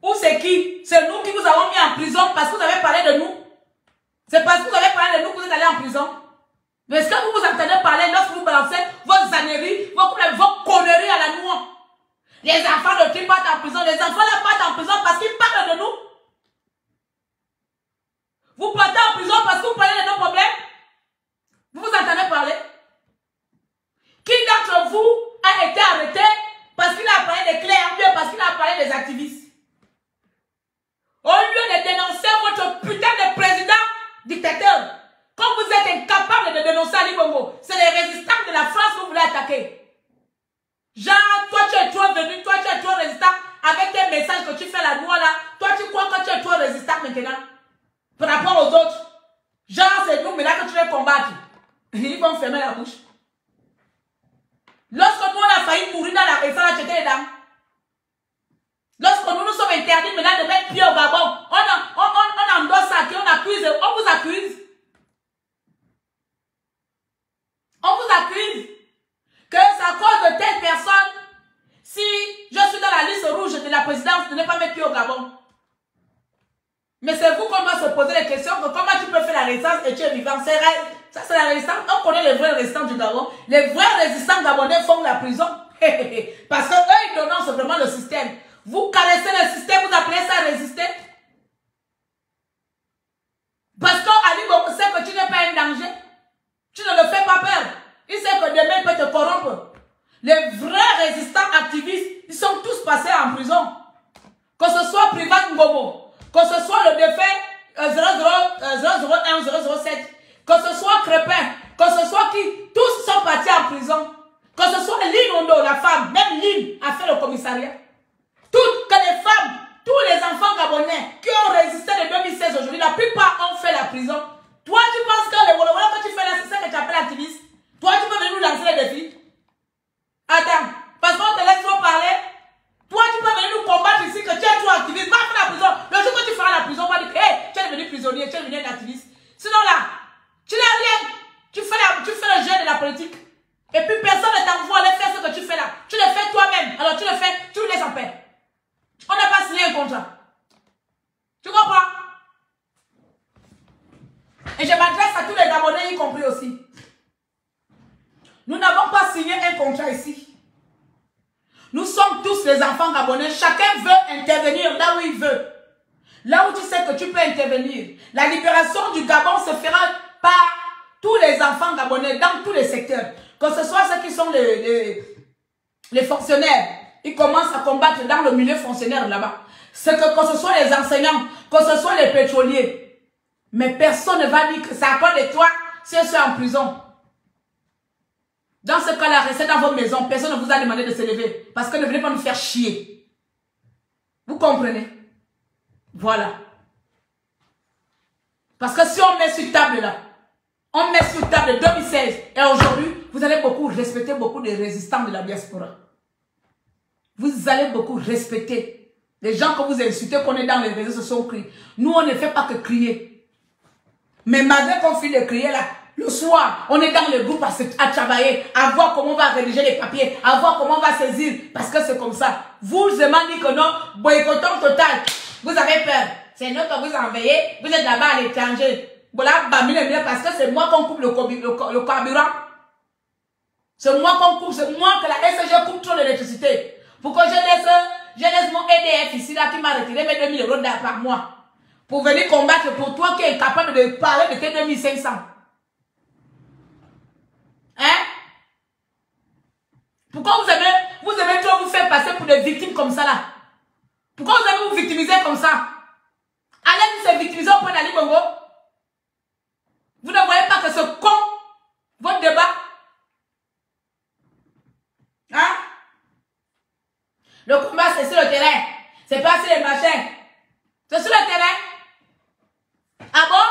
Ou c'est qui? C'est nous qui vous avons mis en prison parce que vous avez parlé de nous. C'est parce que vous avez parlé de nous que vous êtes allé en prison. Mais est-ce que vous vous entendez parler lorsque vous balancez vos âneries, vos conneries à la noix? Les enfants de qui partent en prison? Les enfants là partent en prison parce qu'ils parlent de nous. Vous partez en prison parce que vous parlez de nos problèmes? Vous vous entendez parler? Qui d'entre vous a été arrêté parce qu'il a parlé des Claire ou bien parce qu'il a parlé des activistes? Au lieu de dénoncer votre putain de président dictateur, comme vous êtes incapable de dénoncer Ali Bongo, c'est les résistants de la France que vous voulez attaquer. Genre, toi tu es trop venu, toi tu es trop résistant avec tes messages que tu fais la noix là. Toi tu crois que tu es trop résistant maintenant par rapport aux autres. Genre, c'est nous, mais là que tu veux combattre. Ils vont fermer la bouche. Lorsque nous on a failli mourir dans la réforme, tu étais dedans. Lorsque nous sommes interdits maintenant de mettre pied au Gabon, on endosse ça, on accuse, on vous accuse. On vous accuse que c'est à cause de telle personne, Si je suis dans la liste rouge de la présidence, de ne pas mettre pied au Gabon. Mais c'est vous qu'on doit se poser les questions que comment tu peux faire la résistance et tu es vivant. C'est réel. Ça, c'est la résistance. On connaît les vrais résistants du Gabon. Les vrais résistants gabonais font la prison. Parce que eux, ils dénoncent vraiment le système. Vous caressez le système, vous appelez ça résister. Parce qu'Ali Bongo sait que tu n'es pas un danger. Tu ne le fais pas peur. Il sait que demain, il peut te corrompre. Les vrais résistants activistes, ils sont tous passés en prison. Que ce soit Privat Ngomo, que ce soit le défait 001, 007, que ce soit Crépin, que ce soit qui, tous sont partis en prison. Que ce soit Lynn Ondo, la femme, même Lynn a fait le commissariat. Toutes que les femmes, tous les enfants gabonais qui ont résisté de 2016 aujourd'hui, la plupart ont fait la prison. Toi, tu penses que le Wolowola que tu fais là, c'est ça que tu appelles activiste? Toi, tu peux venir nous lancer les défis? Attends, parce qu'on te laisse trop parler. Toi, tu peux venir nous combattre ici que tu es trop activiste. Va faire la prison. Le jour que tu feras la prison, on va dire que hey, tu es devenu prisonnier, tu es devenu un activiste. Sinon là, tu n'as rien. Tu fais le jeu de la politique. Et puis personne ne t'envoie aller faire ce que tu fais là. Tu le fais toi-même. Alors tu le fais, tu le laisses en paix. On n'a pas signé un contrat. Tu comprends? Et je m'adresse à tous les Gabonais, y compris aussi. Nous n'avons pas signé un contrat ici. Nous sommes tous les enfants gabonais. Chacun veut intervenir là où il veut. Là où tu sais que tu peux intervenir. La libération du Gabon se fera par tous les enfants gabonais dans tous les secteurs. Que ce soit ceux qui sont les fonctionnaires. Ils commencent à combattre dans le milieu fonctionnaire là-bas. C'est que ce soit les enseignants, que ce soit les pétroliers. Mais personne ne va dire que ça dépend de toi si je suis en prison. Dans ce cas-là, restez dans vos maisons. Personne ne vous a demandé de se lever. Parce que ne venez pas nous faire chier. Vous comprenez? Voilà. Parce que si on met sur table là, on met sur table 2016 et aujourd'hui, vous allez beaucoup respecter beaucoup de résistants de la diaspora. Vous allez beaucoup respecter les gens que vous insultez, qu'on est dans les réseaux sociaux, crient. Nous, on ne fait pas que crier. Mais malgré qu'on finit de crier là, le soir, on est dans le groupe à travailler, à voir comment on va rédiger les papiers, à voir comment on va saisir, parce que c'est comme ça. Vous demandez que non, boycottant total. Vous avez peur. C'est nous que vous envoyez, vous êtes là-bas à l'étranger. Voilà, parce que c'est moi qu'on coupe le carburant. C'est moi qu'on coupe, c'est moi que la SG coupe trop l'électricité. Pour que je laisse mon EDF ici, là, qui m'a retiré mes 2000 € par mois. Pour venir combattre pour toi qui est capable de parler de tes 2500. Hein? Pourquoi vous aimez trop vous faire passer pour des victimes comme ça là? Pourquoi vous aimez vous victimiser comme ça? Allez vous se victimiser au point d'Ali Bongo. Vous ne voyez pas que ce con, votre débat? Hein? Le combat c'est sur le terrain. C'est pas sur les machins. C'est sur le terrain. Ah bon?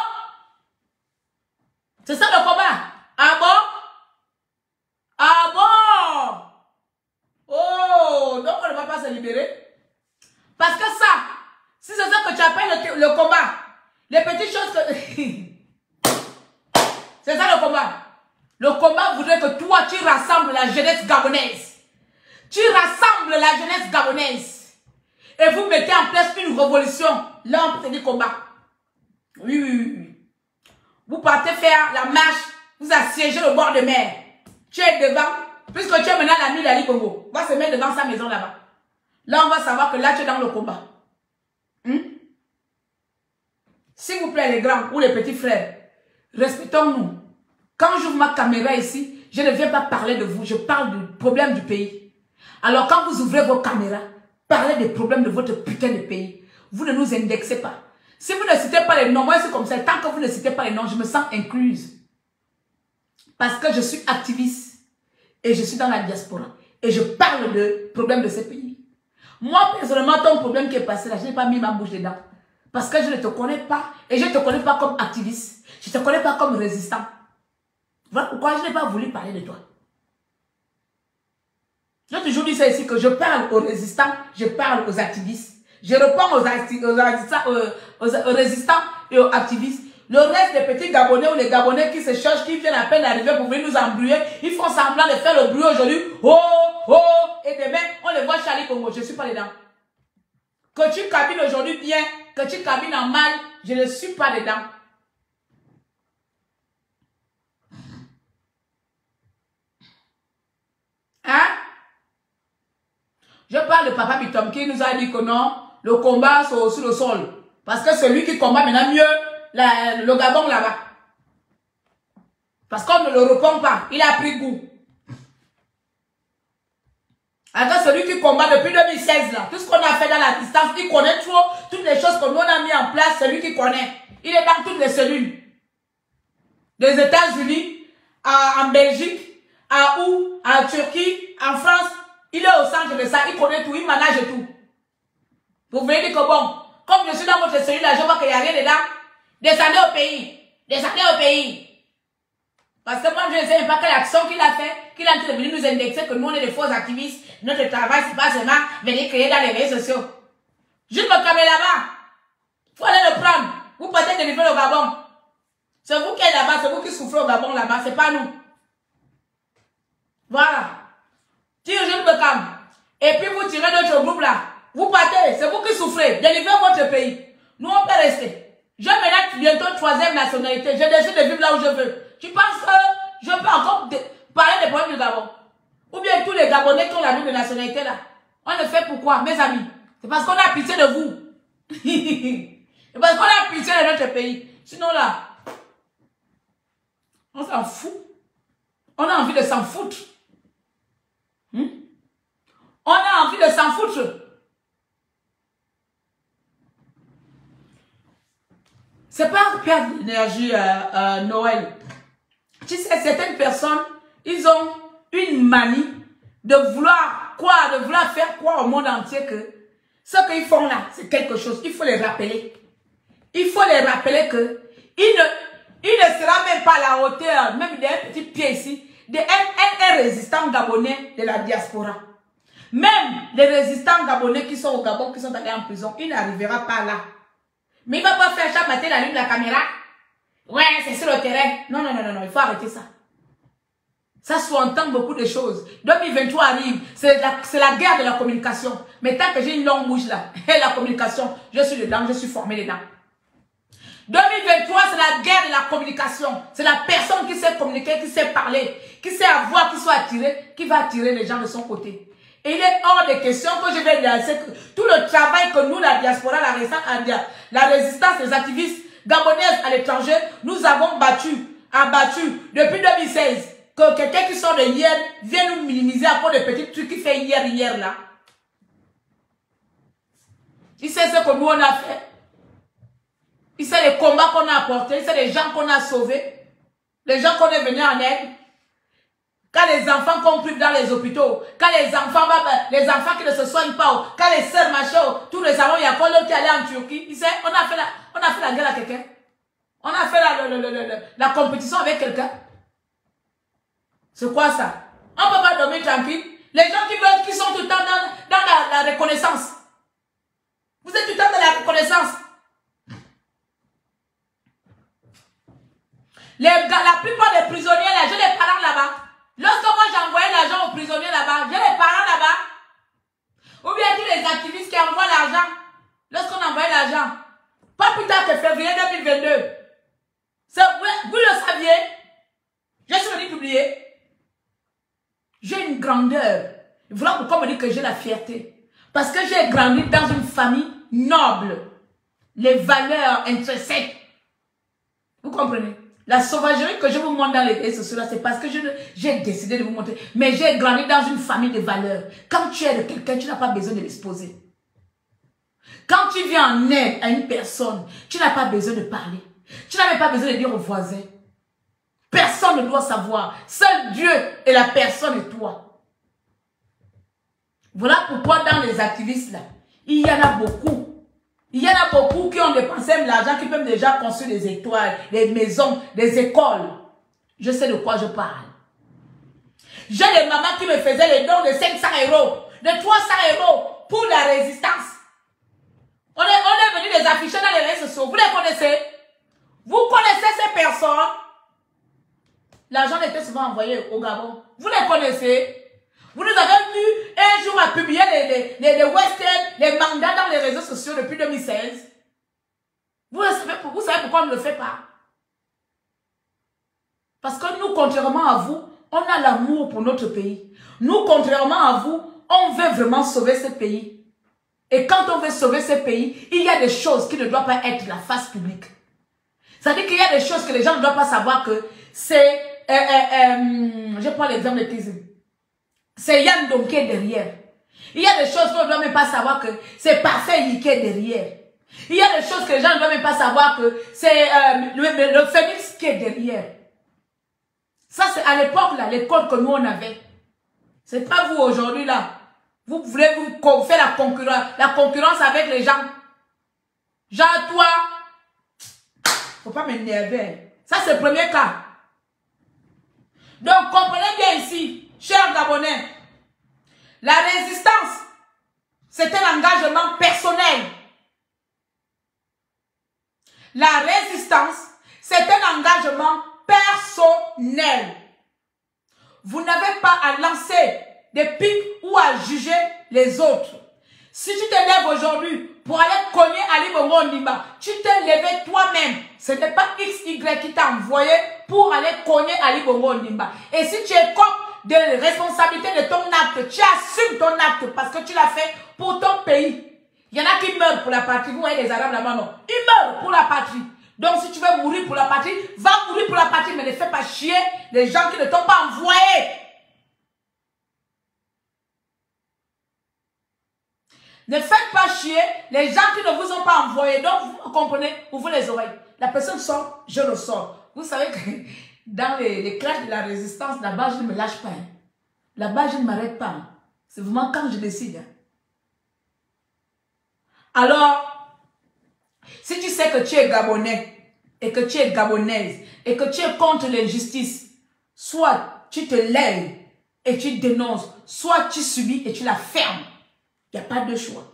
C'est ça le combat? Ah bon? Ah bon? Oh, donc on ne va pas se libérer. Parce que ça, si c'est ça que tu appelles le combat, les petites choses que... c'est ça le combat. Le combat voudrait que toi, tu rassembles la jeunesse gabonaise. Tu rassembles la jeunesse gabonaise. Et vous mettez en place une révolution. Là, on peut te dire combat. Oui, oui, oui. Vous partez faire la marche, vous assiégez le bord de mer. Tu es devant, puisque tu es maintenant l'ami d'Ali Bongo. Va se mettre devant sa maison là-bas. Là, on va savoir que là, tu es dans le combat. S'il vous plaît, les grands ou les petits frères, respectons-nous. Quand j'ouvre ma caméra ici, je ne viens pas parler de vous, je parle du problème du pays. Alors, quand vous ouvrez vos caméras, parlez des problèmes de votre putain de pays. Vous ne nous indexez pas. Si vous ne citez pas les noms, moi c'est comme ça, tant que vous ne citez pas les noms, je me sens incluse. Parce que je suis activiste et je suis dans la diaspora. Et je parle de problèmes de ce pays. Moi, personnellement, ton problème qui est passé là, je n'ai pas mis ma bouche dedans. Parce que je ne te connais pas. Et je ne te connais pas comme activiste. Je ne te connais pas comme résistant. Voilà pourquoi je n'ai pas voulu parler de toi. J'ai toujours dit ça ici, que je parle aux résistants, je parle aux activistes. Je réponds aux résistants et aux activistes. Le reste des petits Gabonais ou les Gabonais qui se cherchent, qui viennent à peine d'arriver pour venir nous embrouiller, ils font semblant de faire le bruit aujourd'hui. Oh, oh, et demain, on les voit Charlie Congo. Je ne suis pas dedans. Que tu cabines aujourd'hui bien, que tu cabines en mal, je ne suis pas dedans. Hein? Je parle de Papa Bitom qui nous a dit que non, le combat sur le sol. Parce que celui qui combat maintenant mieux, le Gabon là-bas. Parce qu'on ne le répond pas. Il a pris goût. Alors celui qui combat depuis 2016 là, tout ce qu'on a fait dans la distance, il connaît trop toutes les choses que nous on a mis en place, celui qui connaît. Il est dans toutes les cellules. Des États-Unis, en Belgique, en Turquie, en France, il est au centre de ça, il connaît tout, il manage tout. Vous venez dire que bon, comme je suis dans votre cellule là, je vois qu'il n'y a rien dedans, descendez au pays, descendez au pays. Parce que moi, je ne sais pas quelle action qu'il a fait, qu'il a en train de venir nous indexer que nous, on est des faux activistes. Notre travail, c'est pas seulement venir créer dans les réseaux sociaux. Juste me calmer là-bas. Il faut aller le prendre. Vous partez délivrer au Gabon. C'est vous qui êtes là-bas, c'est vous qui souffrez au Gabon là-bas, c'est pas nous. Voilà. Tire, je me calme. Et puis vous tirez notre groupe là. Vous partez, c'est vous qui souffrez. Délivrez votre pays. Nous, on peut rester. Je mérite bientôt 3e nationalité. Je décide de vivre là où je veux. Tu penses que je peux encore parler des problèmes du Gabon? Ou bien tous les Gabonais qui ont la double nationalité là? On le fait pourquoi, mes amis? C'est parce qu'on a pitié de vous. C'est parce qu'on a pitié de notre pays. Sinon là, on s'en fout. On a envie de s'en foutre. On a envie de s'en foutre. C'est pas perdre d'énergie Noël. Tu sais, certaines personnes, ils ont une manie de vouloir croire, de vouloir faire croire au monde entier que ce qu'ils font là, c'est quelque chose. Il faut les rappeler. Il faut les rappeler que il ne sera même pas à la hauteur, même d'un petit pied ici, d'un résistant gabonais de la diaspora. Même les résistants gabonais qui sont au Gabon, qui sont allés en prison, il n'arrivera pas là. Mais il ne va pas faire chaque matin la lune de la caméra. Ouais, c'est sur le terrain. Non, non, non, non, non, il faut arrêter ça. Ça sous-entend beaucoup de choses. 2023 arrive, c'est la guerre de la communication. Mais tant que j'ai une longue bouche là, et la communication, je suis dedans, je suis formé dedans. 2023, c'est la guerre de la communication. C'est la personne qui sait communiquer, qui sait parler, qui sait avoir, qui soit attiré, qui va attirer les gens de son côté. Et il est hors de question que je vais dire, tout le travail que nous, la diaspora, la résistance, les activistes gabonaises à l'étranger, nous avons abattu depuis 2016. Que quelqu'un qui sort de hier vient nous minimiser à cause des petits trucs qu'il fait hier là. Il sait ce que nous on a fait. Il sait les combats qu'on a apportés, il sait les gens qu'on a sauvés, les gens qu'on est venus en aide. Quand les enfants qu'on prive dans les hôpitaux, quand les enfants qui ne se soignent pas, quand les sœurs machin, tout récemment, il y a pas l'autre qui est allé en Turquie. Il sait, on a fait la guerre à quelqu'un. On a fait la compétition avec quelqu'un. C'est quoi ça? On ne peut pas dormir tranquille. Les gens qui sont tout le temps dans la reconnaissance. Vous êtes tout le temps dans la reconnaissance. La plupart des prisonniers là, j'ai les parents là-bas. Lorsque moi j'envoyais l'argent aux prisonniers là-bas, j'ai les parents là-bas. Ou bien tous les activistes qui envoient l'argent. Lorsqu'on envoie l'argent, pas plus tard que février 2022. Vous le saviez? Je suis venu publier. J'ai une grandeur. Voilà pourquoi on me dit que j'ai la fierté. Parce que j'ai grandi dans une famille noble. Les valeurs intrinsèques. Vous comprenez? La sauvagerie que je vous montre dans les réseaux sociaux, c'est parce que j'ai décidé de vous montrer. Mais j'ai grandi dans une famille de valeurs. Quand tu es de quelqu'un, tu n'as pas besoin de l'exposer. Quand tu viens en aide à une personne, tu n'as pas besoin de parler. Tu n'as même pas besoin de dire aux voisins. Personne ne doit savoir. Seul Dieu et la personne et toi. Voilà pourquoi dans les activistes là, il y en a beaucoup. Il y en a beaucoup qui ont dépensé l'argent, qui peuvent déjà construire des étoiles, des maisons, des écoles. Je sais de quoi je parle. J'ai des mamans qui me faisaient les dons de 500 €, de 300 € pour la résistance. On est venu les afficher dans les réseaux sociaux. Vous les connaissez? Vous connaissez ces personnes? L'argent était souvent envoyé au Gabon. Vous les connaissez? Vous nous avez vu un jour à publier les westerns, les mandats dans les réseaux sociaux depuis 2016. Vous savez pourquoi on ne le fait pas? Parce que nous, contrairement à vous, on a l'amour pour notre pays. Nous, contrairement à vous, on veut vraiment sauver ce pays. Et quand on veut sauver ce pays, il y a des choses qui ne doivent pas être la face publique. C'est-à-dire qu'il y a des choses que les gens ne doivent pas savoir que c'est... je prends l'exemple de Kizim. C'est Yann Dom qui est derrière. Il y a des choses qu'on ne doit même pas savoir que c'est Parfait qui est derrière. Il y a des choses que les gens ne doivent même pas savoir que c'est le Phoenix qui est derrière. Ça, c'est à l'époque, là, l'école que nous, on avait. C'est pas vous aujourd'hui, là. Vous voulez vous faire la concurrence avec les gens. Genre, toi, faut pas m'énerver. Ça, c'est le premier cas. Donc, comprenez bien ici, chers Gabonais, la résistance, c'est un engagement personnel. La résistance, c'est un engagement personnel. Vous n'avez pas à lancer des pics ou à juger les autres. Si tu te lèves aujourd'hui pour aller cogner Ali Bongo Ondimba, tu t'es levé toi-même. Ce n'est pas XY qui t'a envoyé pour aller cogner Ali Bongo Ondimba. Et si tu es cop de responsabilité de ton acte, tu assumes ton acte parce que tu l'as fait pour ton pays. Il y en a qui meurent pour la patrie. Vous voyez les Arabes là-bas, non? Ils meurent pour la patrie. Donc si tu veux mourir pour la patrie, va mourir pour la patrie, mais ne fais pas chier les gens qui ne t'ont pas envoyé. Ne faites pas chier les gens qui ne vous ont pas envoyé. Donc, vous comprenez, ouvrez les oreilles. La personne sort, je le sors. Vous savez que dans les classes de la résistance, là-bas, je ne me lâche pas. Hein. Là-bas, je ne m'arrête pas. Hein. C'est vraiment quand je décide. Hein. Alors, si tu sais que tu es Gabonais et que tu es Gabonaise et que tu es contre l'injustice, soit tu te lèves et tu dénonces, soit tu subis et tu la fermes. Il n'y a pas de choix.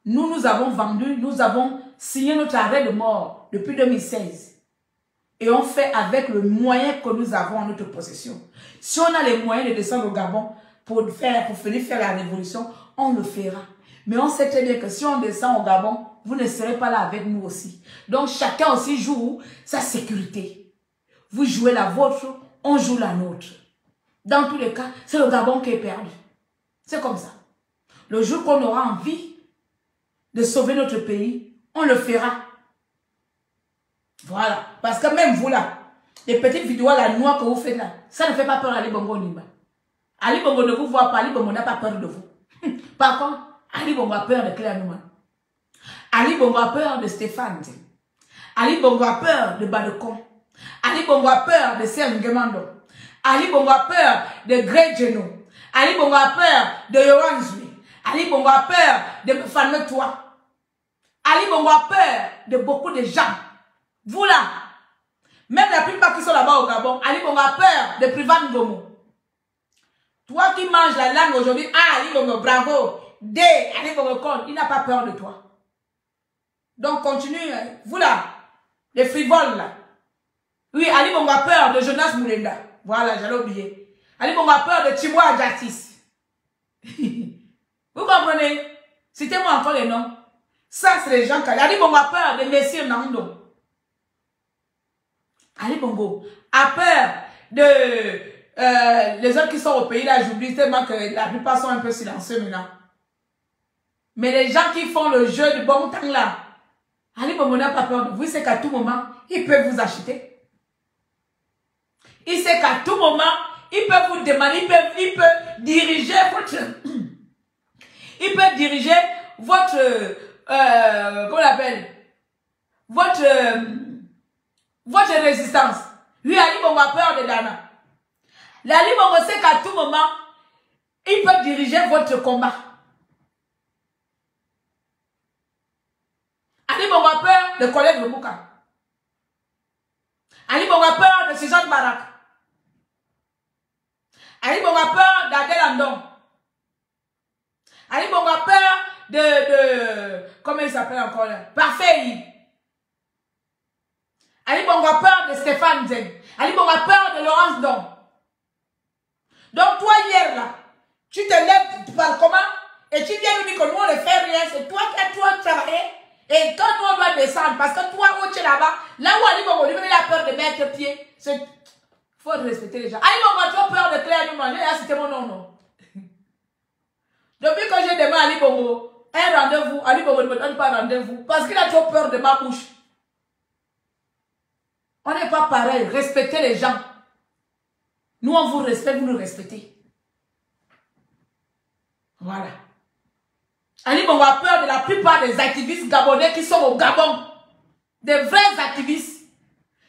Nous avons vendu, nous avons signé notre arrêt de mort depuis 2016. Et on fait avec le moyen que nous avons en notre possession. Si on a les moyens de descendre au Gabon pour venir faire la révolution, on le fera. Mais on sait très bien que si on descend au Gabon, vous ne serez pas là avec nous aussi. Donc chacun aussi joue sa sécurité. Vous jouez la vôtre, on joue la nôtre. Dans tous les cas, c'est le Gabon qui est perdu. C'est comme ça. Le jour qu'on aura envie de sauver notre pays, on le fera. Voilà. Parce que même vous là, les petites vidéos à la noix que vous faites là, ça ne fait pas peur à Ali Bongo Ondimba. Ali Bongo ne vous voit pas, Ali Bongo n'a pas peur de vous. Par contre, Ali Bongo a peur de Claire Nouman. Ali Bongo a peur de Stéphane. Ali Bongo a peur de Badekon. Ali Bongo a peur de Serge Ngemando. Ali Bongo a peur de Greg Geno. Ali Bongo a peur de Yoran Zui. Ali Bongo a peur de Fameux Toi. Ali Bongo a peur de beaucoup de gens. Vous là, même la plupart qui sont là-bas au Gabon, Ali Bongo a peur de Privan Gomo. Toi qui manges la langue aujourd'hui, ah Ali Bongo, bravo. D, Ali Bongo Kon, il n'a pas peur de toi. Donc continue, vous là, les frivoles là. Oui, Ali Bongo a peur de Jonas Moulenda. Voilà, j'allais oublier. Ali Bongo a peur de Timo Adjatis. Vous comprenez? Citez-moi encore les noms. Ça, c'est les gens qui... Ali Bongo a peur de Messieurs Nando. Ali Bongo a peur de... les autres qui sont au pays, là, j'oublie tellement que la plupart sont un peu silencieux maintenant. Mais les gens qui font le jeu du bon temps, là, Ali Bongo n'a pas peur de vous. Il sait qu'à tout moment, il peut vous acheter. Il sait qu'à tout moment, il peut vous demander, il peut diriger votre... Il peut diriger votre, comment on l'appelle, votre résistance. Lui, Ali Bongo a peur de Dana. Ali Bongo sait qu'à tout moment, il peut diriger votre combat. Ali Bongo a peur de collègue de Bouka. Ali Bongo a peur de Suzanne Barak. Ali Bongo a peur d'Adel Andon. Ali Bongo a peur de comment il s'appelle encore là? Parfait. Ali Bongo a peur de Stéphane Zen. Ali Bongo a peur de Laurence Don. Donc toi hier là, Tu te lèves par comment? Et tu viens nous dire que nous, on ne fait rien. C'est toi qui as toi travaillé. Et quand nous, on doit descendre, parce que toi, où tu es là-bas, là où Ali Bongo, lui, il a peur de mettre pied. Il faut respecter les gens. Ali Bongo, tu as peur de créer un manger. Là, c'était mon nom, non. Depuis que j'ai demandé à Ali Bongo un rendez-vous, Ali Bongo ne me donne pas rendez-vous. Parce qu'il a trop peur de ma bouche. On n'est pas pareil. Respectez les gens. Nous, on vous respecte, vous nous respectez. Voilà. Ali Bongo a peur de la plupart des activistes gabonais qui sont au Gabon. Des vrais activistes.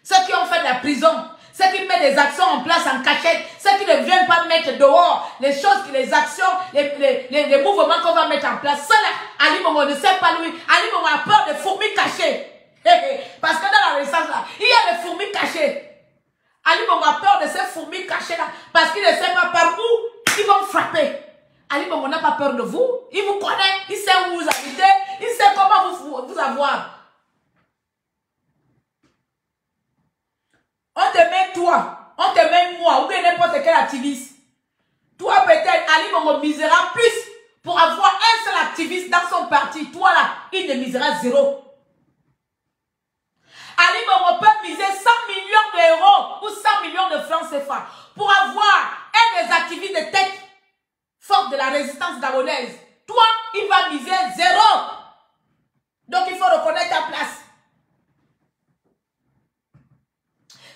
Ceux qui ont fait de la prison. Ceux qui mettent des actions en place en cachette. Ceux qui ne viennent pas mettre dehors les choses, les actions, les mouvements qu'on va mettre en place. Cela, Ali Bongo ne sait pas lui. Ali Bongo a peur des fourmis cachées. Parce que dans la résistance là, il y a des fourmis cachées. Ali Bongo a peur de ces fourmis cachées là. Parce qu'il ne sait pas par où ils vont frapper. Ali Bongo n'a pas peur de vous. Il vous connaît. Il sait où vous habitez. Il sait comment vous avoir. On te met toi. On te met moi. Ou bien n'importe quel activiste. Toi peut-être, Ali Bongo misera plus pour avoir un seul activiste dans son parti. Toi là, il ne misera zéro. Ali Bongo peut miser 100 millions d'euros ou 100 millions de francs CFA pour avoir un des activistes de tête forte de la résistance gabonaise. Toi, il va miser zéro. Donc, il faut reconnaître ta place.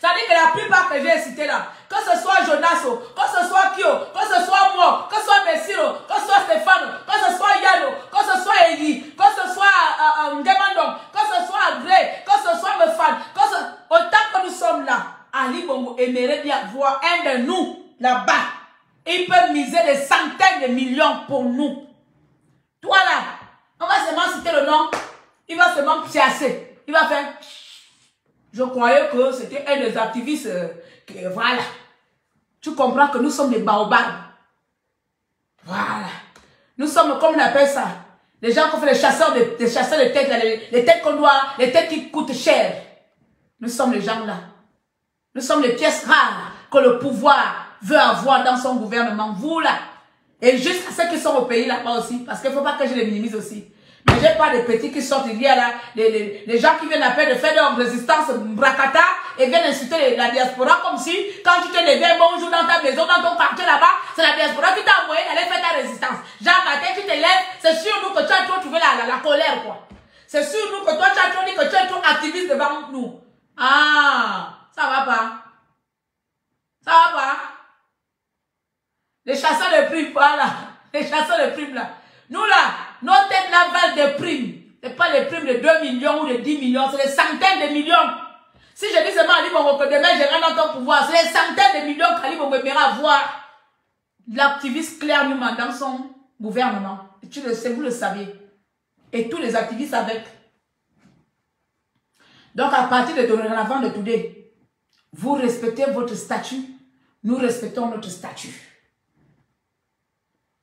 Ça dit que la plupart que j'ai cités là, que ce soit Jonasso, que ce soit Kyo, que ce soit moi, que ce soit Messiro, que ce soit Stéphano, que ce soit Yano, que ce soit Eli, que ce soit Ngemandong, que ce soit Gré, que ce soit Mefan, autant que nous sommes là, Ali Bongo aimerait bien voir un de nous là-bas. Il peut miser des centaines de millions pour nous. Toi là, on va seulement citer le nom, il va seulement piasser. Il va faire... Je croyais que c'était un des activistes. Voilà. Tu comprends que nous sommes des baobabs. Voilà. Nous sommes, comme on appelle ça, les gens qui font les chasseurs de têtes, les têtes qu'on doit, les têtes qui coûtent cher. Nous sommes les gens là. Nous sommes les pièces rares que le pouvoir veut avoir dans son gouvernement. Vous là. Et juste ceux qui sont au pays là-bas aussi. Parce qu'il ne faut pas que je les minimise aussi. Mais je n'ai pas de petits qui sortent, il y a là, les gens qui viennent à peine de faire leur résistance bracata et viennent insulter la diaspora comme si, quand tu te levais bonjour dans ta maison, dans ton quartier là-bas, c'est la diaspora qui t'a envoyé d'aller faire ta résistance. Genre, matin, tu te lèves, c'est sur nous que tu as trop trouvé la colère, quoi. C'est sur nous que toi, tu as trop dit que tu es trop activiste devant nous. Ah, ça va pas. Ça va pas. Les chasseurs de primes, voilà. Les chasseurs de primes, là. Nous, là, nos têtes là valent des primes. Ce n'est pas les primes de 2 millions ou de 10 millions, c'est des centaines de millions. Si je dis seulement à Ali Bongo que demain je rentre dans ton pouvoir, c'est des centaines de millions qu'Ali Bongo aimerait avoir l'activiste Claire Newman dans son gouvernement. Et tu le sais, vous le savez. Et tous les activistes avec. Donc à partir de dorénavant de today, vous respectez votre statut, nous respectons notre statut.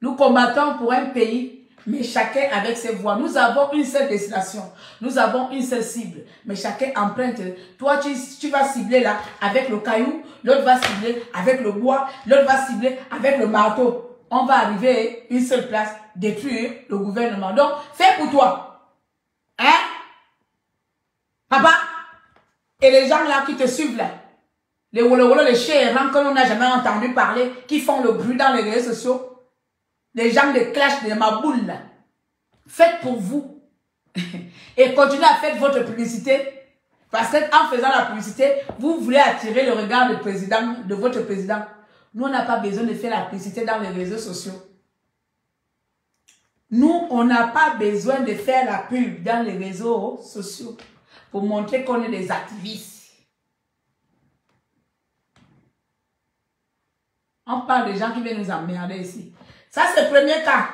Nous combattons pour un pays, mais chacun avec ses voies. Nous avons une seule destination. Nous avons une seule cible. Mais chacun emprunte. Toi, tu vas cibler là avec le caillou. L'autre va cibler avec le bois. L'autre va cibler avec le marteau. On va arriver à une seule place, détruire le gouvernement. Donc, fais pour toi. Hein? Papa? Et les gens là qui te suivent là. Les wolo les chérants que l'on n'a jamais entendu parler, qui font le bruit dans les réseaux sociaux. Les gens de clash de ma boule, là. Faites pour vous. Et continuez à faire votre publicité. Parce qu'en faisant la publicité, vous voulez attirer le regard du président, de votre président. Nous, on n'a pas besoin de faire la publicité dans les réseaux sociaux. Nous, on n'a pas besoin de faire la pub dans les réseaux sociaux pour montrer qu'on est des activistes. On parle des gens qui viennent nous emmerder ici. Ça, c'est le premier cas.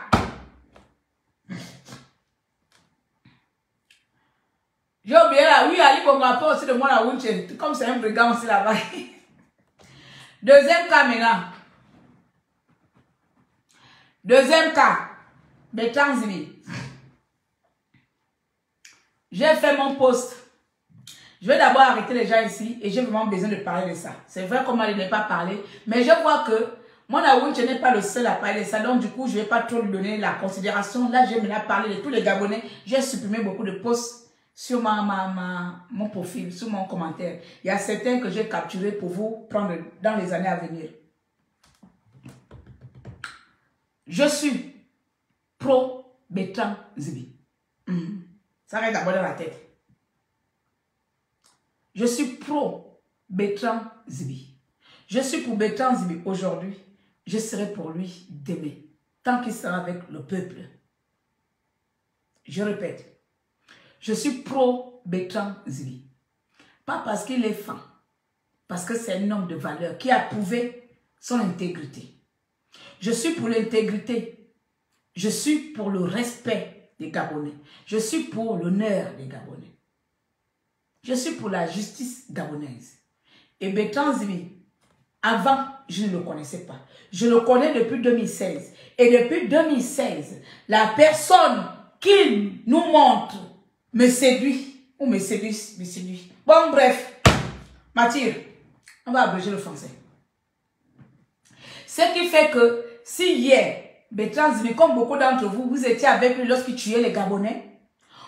J'ai oublié là. Oui, Ali Bongo a peur aussi de moi la Wunchen. Comme c'est un brigand aussi là-bas. Deuxième cas maintenant. Deuxième cas. Betanzini. J'ai fait mon post. Je vais d'abord arrêter les gens ici et j'ai vraiment besoin de parler de ça. C'est vrai qu'on ne m'a pas parlé. Mais je vois que Mon Aoun, je n'ai pas le seul à parler de ça. Donc, du coup, je ne vais pas trop lui donner la considération. Là, je vais maintenant parler de tous les Gabonais. J'ai supprimé beaucoup de posts sur mon profil, sur mon commentaire. Il y a certains que j'ai capturés pour vous prendre dans les années à venir. Je suis pro Bertrand Zibi. Ça reste d'abord dans la tête. Je suis pro Bertrand Zibi. Je suis pour Bertrand Zibi aujourd'hui. Je serai pour lui demain. Tant qu'il sera avec le peuple. Je répète. Je suis pro Bertrand Zibi. Pas parce qu'il est fan. Parce que c'est un homme de valeur qui a prouvé son intégrité. Je suis pour l'intégrité. Je suis pour le respect des Gabonais. Je suis pour l'honneur des Gabonais. Je suis pour la justice gabonaise. Et Bertrand Zibi, avant, je ne le connaissais pas. Je le connais depuis 2016. Et depuis 2016, la personne qu'il nous montre me séduit. Ou me séduit. Bon, bref. Mathilde, on va abréger le français. Ce qui fait que si hier, Bertrand Zibi, comme beaucoup d'entre vous, vous étiez avec lui lorsqu'il tuait les Gabonais,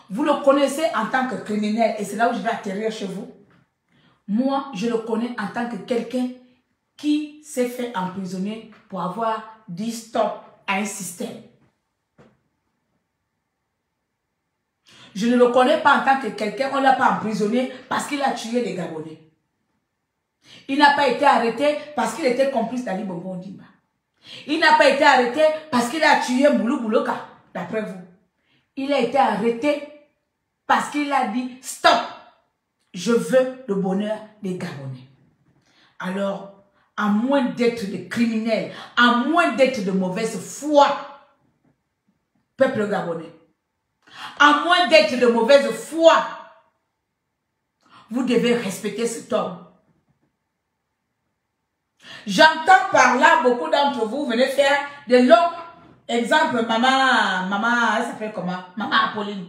vous le connaissez en tant que criminel et c'est là où je vais atterrir chez vous. Moi, je le connais en tant que quelqu'un qui s'est fait emprisonner pour avoir dit stop à un système. Je ne le connais pas en tant que quelqu'un, on ne l'a pas emprisonné parce qu'il a tué les Gabonais. Il n'a pas été arrêté parce qu'il était complice d'Ali Bongo Ondimba. Il n'a pas été arrêté parce qu'il a tué Moulou Bouloka, d'après vous. Il a été arrêté parce qu'il a dit stop, je veux le bonheur des Gabonais. Alors, à moins d'être des criminels, à moins d'être de mauvaise foi, peuple gabonais, à moins d'être de mauvaise foi, vous devez respecter cet homme. J'entends par là, beaucoup d'entre vous venez faire de longs exemples. Maman, elle s'appelle comment? Maman Apolline.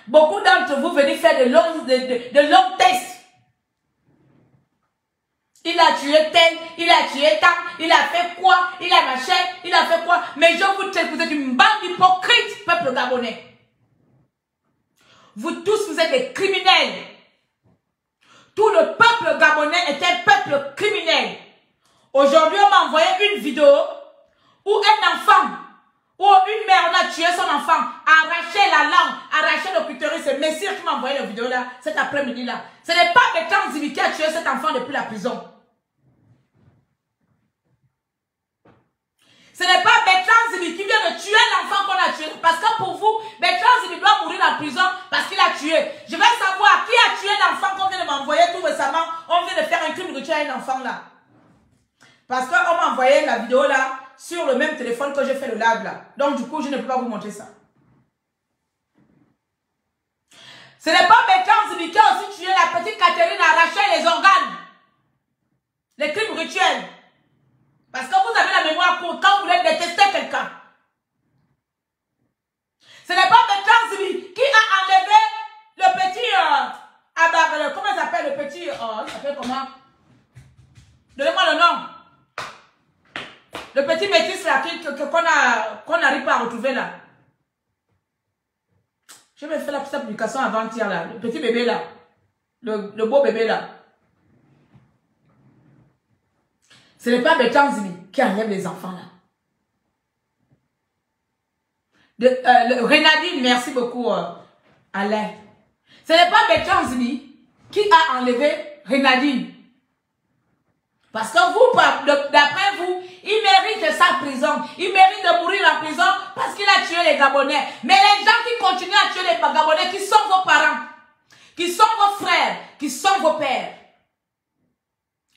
Beaucoup d'entre vous venez faire de longs tests. Il a tué tel, il a tué tant, il a fait quoi, il a machin, il a fait quoi. Mais je vous dis, vous êtes une bande d'hypocrites, peuple gabonais. Vous tous, vous êtes des criminels. Tout le peuple gabonais est un peuple criminel. Aujourd'hui, on m'a envoyé une vidéo où un enfant, où une mère, on a tué son enfant, arraché la langue, arraché le clitoris. C'est Messire qui m'a envoyé la vidéo là, cet après-midi là. Ce n'est pas Bertrand Zibi qui a tué cet enfant depuis la prison. Ce n'est pas Bertrand Zibi qui vient de tuer l'enfant qu'on a tué. Parce que pour vous, Bertrand Zibi doit mourir en prison parce qu'il a tué. Je veux savoir qui a tué l'enfant qu'on vient de m'envoyer tout récemment. On vient de faire un crime de tuer un enfant là. Parce qu'on m'a envoyé la vidéo là sur le même téléphone que j'ai fait le live là. Donc du coup, je ne peux pas vous montrer ça. Ce n'est pas Bertrand Zibi qui a aussi tué la petite Catherine, arraché les organes. Les crimes rituels. Parce que vous avez la mémoire courte quand vous voulez détester quelqu'un. Ce n'est pas Bertrand Zibi qui a enlevé le petit... comment il s'appelle le petit... il s'appelle comment? Donnez-moi le nom. Le petit métis là qu'on n'arrive pas à retrouver là. Je vais faire la petite application avant-hier là. Le petit bébé là. Le beau bébé là. Ce n'est pas Bertrand Zibi qui enlève les enfants là. Renadine, merci beaucoup Alain. Ce n'est pas Bertrand Zibi qui a enlevé Renadine. Parce que vous, d'après vous, il mérite sa prison. Il mérite de mourir en prison parce qu'il a tué les Gabonais. Mais les gens qui continuent à tuer les Gabonais, qui sont vos parents, qui sont vos frères, qui sont vos pères,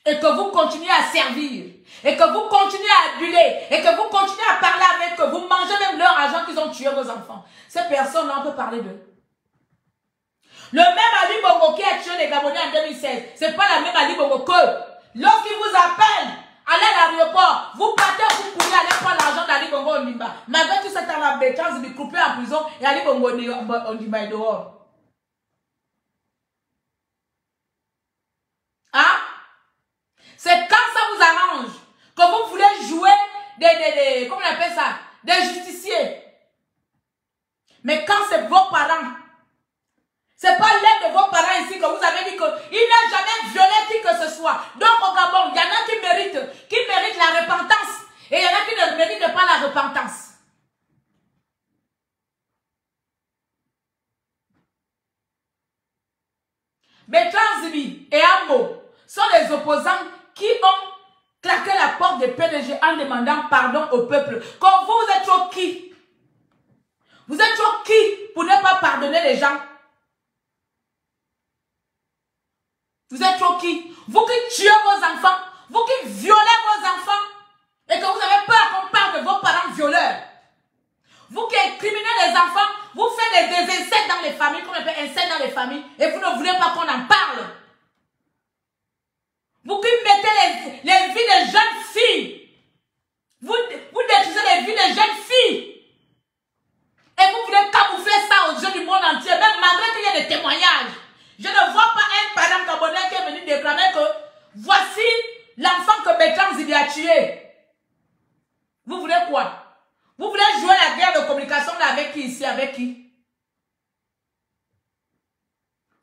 et que vous continuez à servir, et que vous continuez à aduler, et que vous continuez à parler avec eux, vous mangez même leur argent qu'ils ont tué vos enfants. Ces personnes-là, on peut parler d'eux. Le même Ali Bongo qui a tué les Gabonais en 2016, c'est pas la même Ali Bongo que lorsqu'il vous appelle, allez à l'aéroport, vous partez, vous pouvez aller prendre l'argent d'Ali Bongo Ondimba. Malgré tout ce temps-là, Bertrand Zibi coupé en prison et Ali Bongo Ondimba est dehors. Hein? C'est quand ça vous arrange que vous des justiciers. Mais quand c'est vos parents, c'est pas l'aide de vos parents ici que vous avez dit qu'il n'a jamais violé qui que ce soit. Donc au Gabon, il y en a qui méritent la repentance. Et il y en a qui ne méritent pas la repentance. Bertrand Zibi et Amo sont les opposants qui ont claqué la porte des PDG en demandant pardon au peuple. Comme vous êtes trop qui? Vous êtes trop qui pour ne pas pardonner les gens? Vous êtes trop qui? Vous qui tuez vos enfants, vous qui violez vos enfants, et que vous avez peur qu'on parle de vos parents violeurs. Vous qui incriminez les enfants, vous faites des incestes dans les familles, qu'on appelle incestes dans les familles, et vous ne voulez pas qu'on en parle. Vous qui mettez les vies des jeunes filles, vous détruisez les vies des jeunes filles, et vous voulez camoufler ça aux yeux du monde entier, même malgré qu'il y ait des témoignages. Je ne vois pas un parent gabonais qui est venu déclamer que voici l'enfant que Bertrand Zibi a tué. Vous voulez quoi? Vous voulez jouer la guerre de communication là avec qui ici? Avec qui?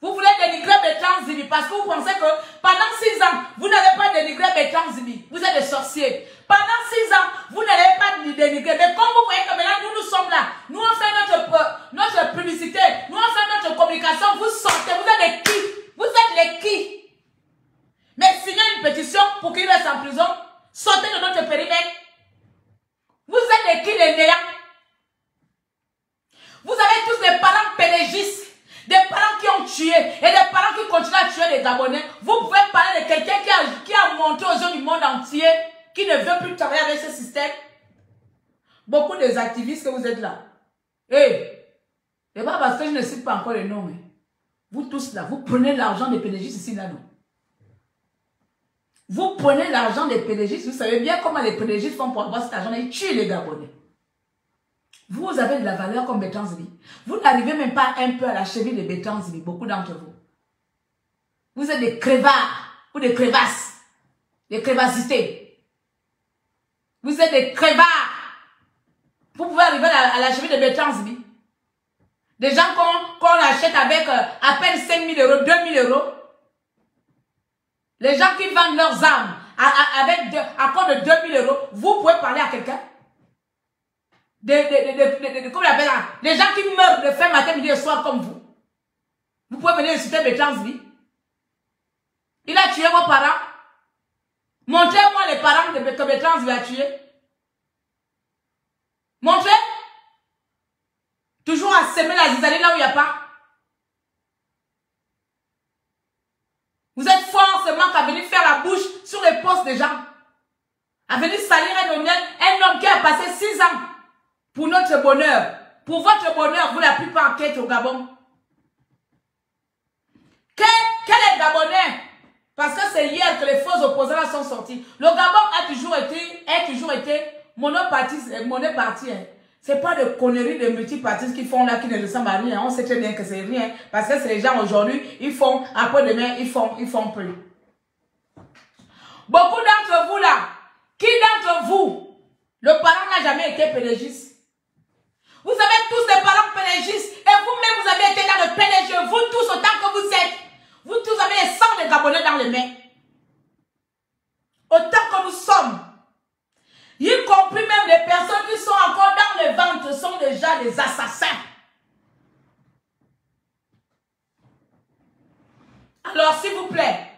Vous voulez dénigrer Bertrand Zibi parce que vous pensez que pendant 6 ans, vous n'avez pas dénigré Bertrand Zibi. Vous êtes des sorciers. Pendant 6 ans, vous n'avez pas dénigré. Mais comme vous voyez que maintenant, nous sommes là. Nous, on fait notre publicité. Nous, on fait notre communication. Vous sortez. Vous êtes des qui? Vous êtes les qui? Mais signez une pétition pour qu'il reste en prison. Sortez de notre périmètre. Vous êtes les qui, les néants? Vous avez tous des parents pénégistes. Des parents qui ont tué et des parents qui continuent à tuer les Gabonais. Vous pouvez parler de quelqu'un qui a montré aux yeux du monde entier qui ne veut plus travailler avec ce système. Beaucoup des activistes que vous êtes là. Et pas parce que je ne cite pas encore les noms. Mais vous tous là, vous prenez l'argent des pénégistes ici, là, non? Vous prenez l'argent des pénégistes. Vous savez bien comment les pénégistes font pour avoir cet argent. Ils tuent les Gabonais. Vous avez de la valeur comme Bertrand Zibi. Vous n'arrivez même pas un peu à la cheville de Bertrand Zibi, beaucoup d'entre vous. Vous êtes des crevards ou des crevasses, des crevassités. Vous êtes des crevards. Vous pouvez arriver à la cheville de Bertrand Zibi. Des gens qu'on achète avec à peine 5 000 euros, 2 000 euros. Les gens qui vendent leurs armes à cause de 2 000 euros, vous pouvez parler à quelqu'un? Comment on appelle ça? Les gens qui meurent de faim matin, midi et soir comme vous. Vous pouvez venir insulter Bertrand Zibi. Il a tué vos parents. Montrez-moi les parents que Bertrand Zibi a tué. Montrez. Toujours à semer la zizanie là où il n'y a pas. Vous êtes forcément qu'à venir faire la bouche sur les postes des gens. À venir salir un homme qui a passé 6 ans. Pour notre bonheur, pour votre bonheur, vous la plupart qui êtes au Gabon. Quel est Gabonais? Parce que c'est hier que les faux opposants là sont sortis. Le Gabon a toujours été monoparti. Hein. C'est pas de conneries de multipartistes qui font là, qui ne ressemblent à rien. On sait très bien que c'est rien. Parce que c'est les gens aujourd'hui, ils font, après-demain, ils font peu. Beaucoup d'entre vous là, qui d'entre vous, le parent n'a jamais été pédagogiste? Vous avez tous des parents pénégistes et vous-même vous avez été dans le PDG, vous tous autant que vous êtes. Vous tous avez les sangs de Gabonais dans les mains. Autant que nous sommes. Y compris même les personnes qui sont encore dans les ventres sont déjà des assassins. Alors s'il vous plaît,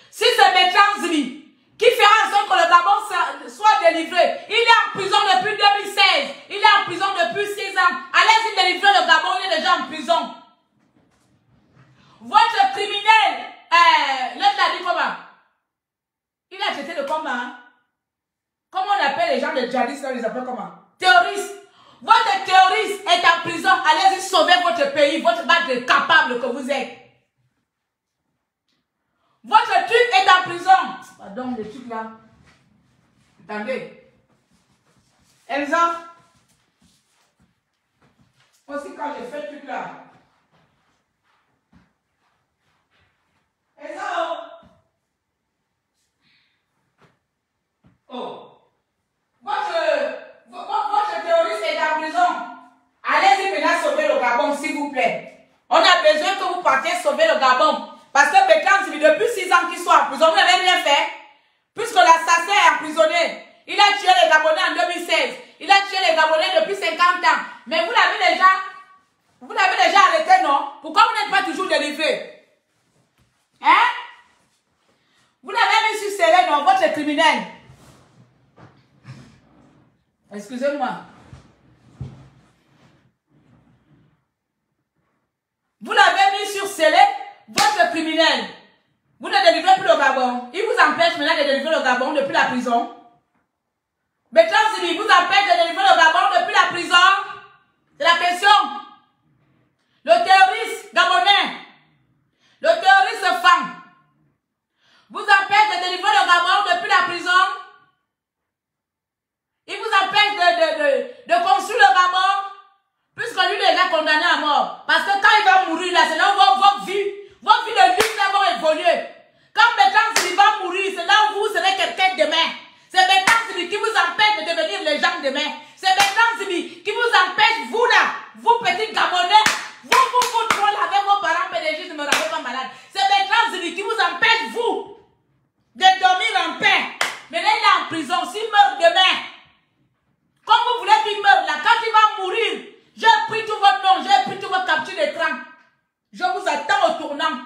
si c'est Bertrand Zibi qui fera en sorte que le Gabon soit délivré. Il est en prison depuis 2016. Il est en prison depuis 6 ans. Allez-y délivrer le Gabon, il est déjà en prison. Votre criminel, l'autre l'a dit comment? Il a traité de comment? Hein? Comment on appelle les gens de djihadistes, on les appelle comment? Terroristes. Votre terroriste est en prison. Allez-y sauver votre pays, votre battre capable que vous êtes. Votre truc est en prison. Pardon, le truc là. Attendez. Elsa. Aussi quand j'ai fait le truc là. Elsa. Oh. Votre prison, vous n'avez rien fait. Puisque l'assassin est emprisonné. Il a tué les Gabonais en 2016. Il a tué les Gabonais depuis 50 ans. Mais vous l'avez déjà arrêté, non? Pourquoi vous n'êtes pas toujours délivré? Hein? Vous l'avez mis sur scellé, non? Votre criminel. Excusez-moi. Vous l'avez mis sur scellé, votre criminel. Vous ne délivrez plus le Gabon. Il vous empêche maintenant de délivrer le Gabon depuis la prison. Bertrand Zibi vous empêche de délivrer le Gabon depuis la prison. C'est la question. Le terroriste gabonais, le terroriste femme, vous empêche de délivrer le Gabon depuis la prison. Il vous empêche de construire le Gabon, puisque lui il est déjà condamné à mort. Parce que quand il va mourir, là, c'est là où votre vie de lutte va évoluer. Quand Bertrand Zibi va mourir, c'est là où vous serez quelqu'un demain. C'est Bertrand Zibi qui vous empêche de devenir les gens demain. C'est Bertrand Zibi qui vous empêche, vous là, vous petits Gabonais, vous trollez avec vos parents PDG, ne me rendez pas malade. C'est Bertrand Zibi qui vous empêche, vous, de dormir en paix. Mais là, il est en prison. S'il meurt demain, comme vous voulez qu'il meure là, quand il va mourir, j'ai pris tout votre nom, j'ai pris tout votre capture d'écran. Je vous attends au tournant.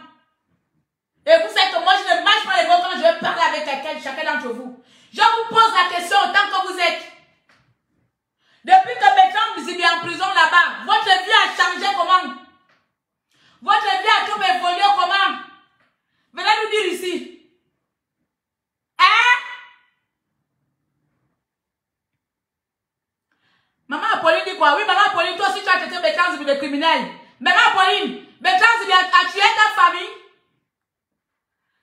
Et vous savez que moi, je ne marche pas les mots quand je vais parler avec chacun d'entre vous. Je vous pose la question autant que vous êtes. Depuis que Bertrand Zibi est en prison là-bas, votre vie a changé comment? Votre vie a tout évolué comment? Venez nous dire ici. Hein? Maman Apolline dit quoi? Oui, maman Apolline, toi aussi tu as traité Bertrand Zibi de criminel. Maman Apolline, Bertrand Zibi a tué ta famille.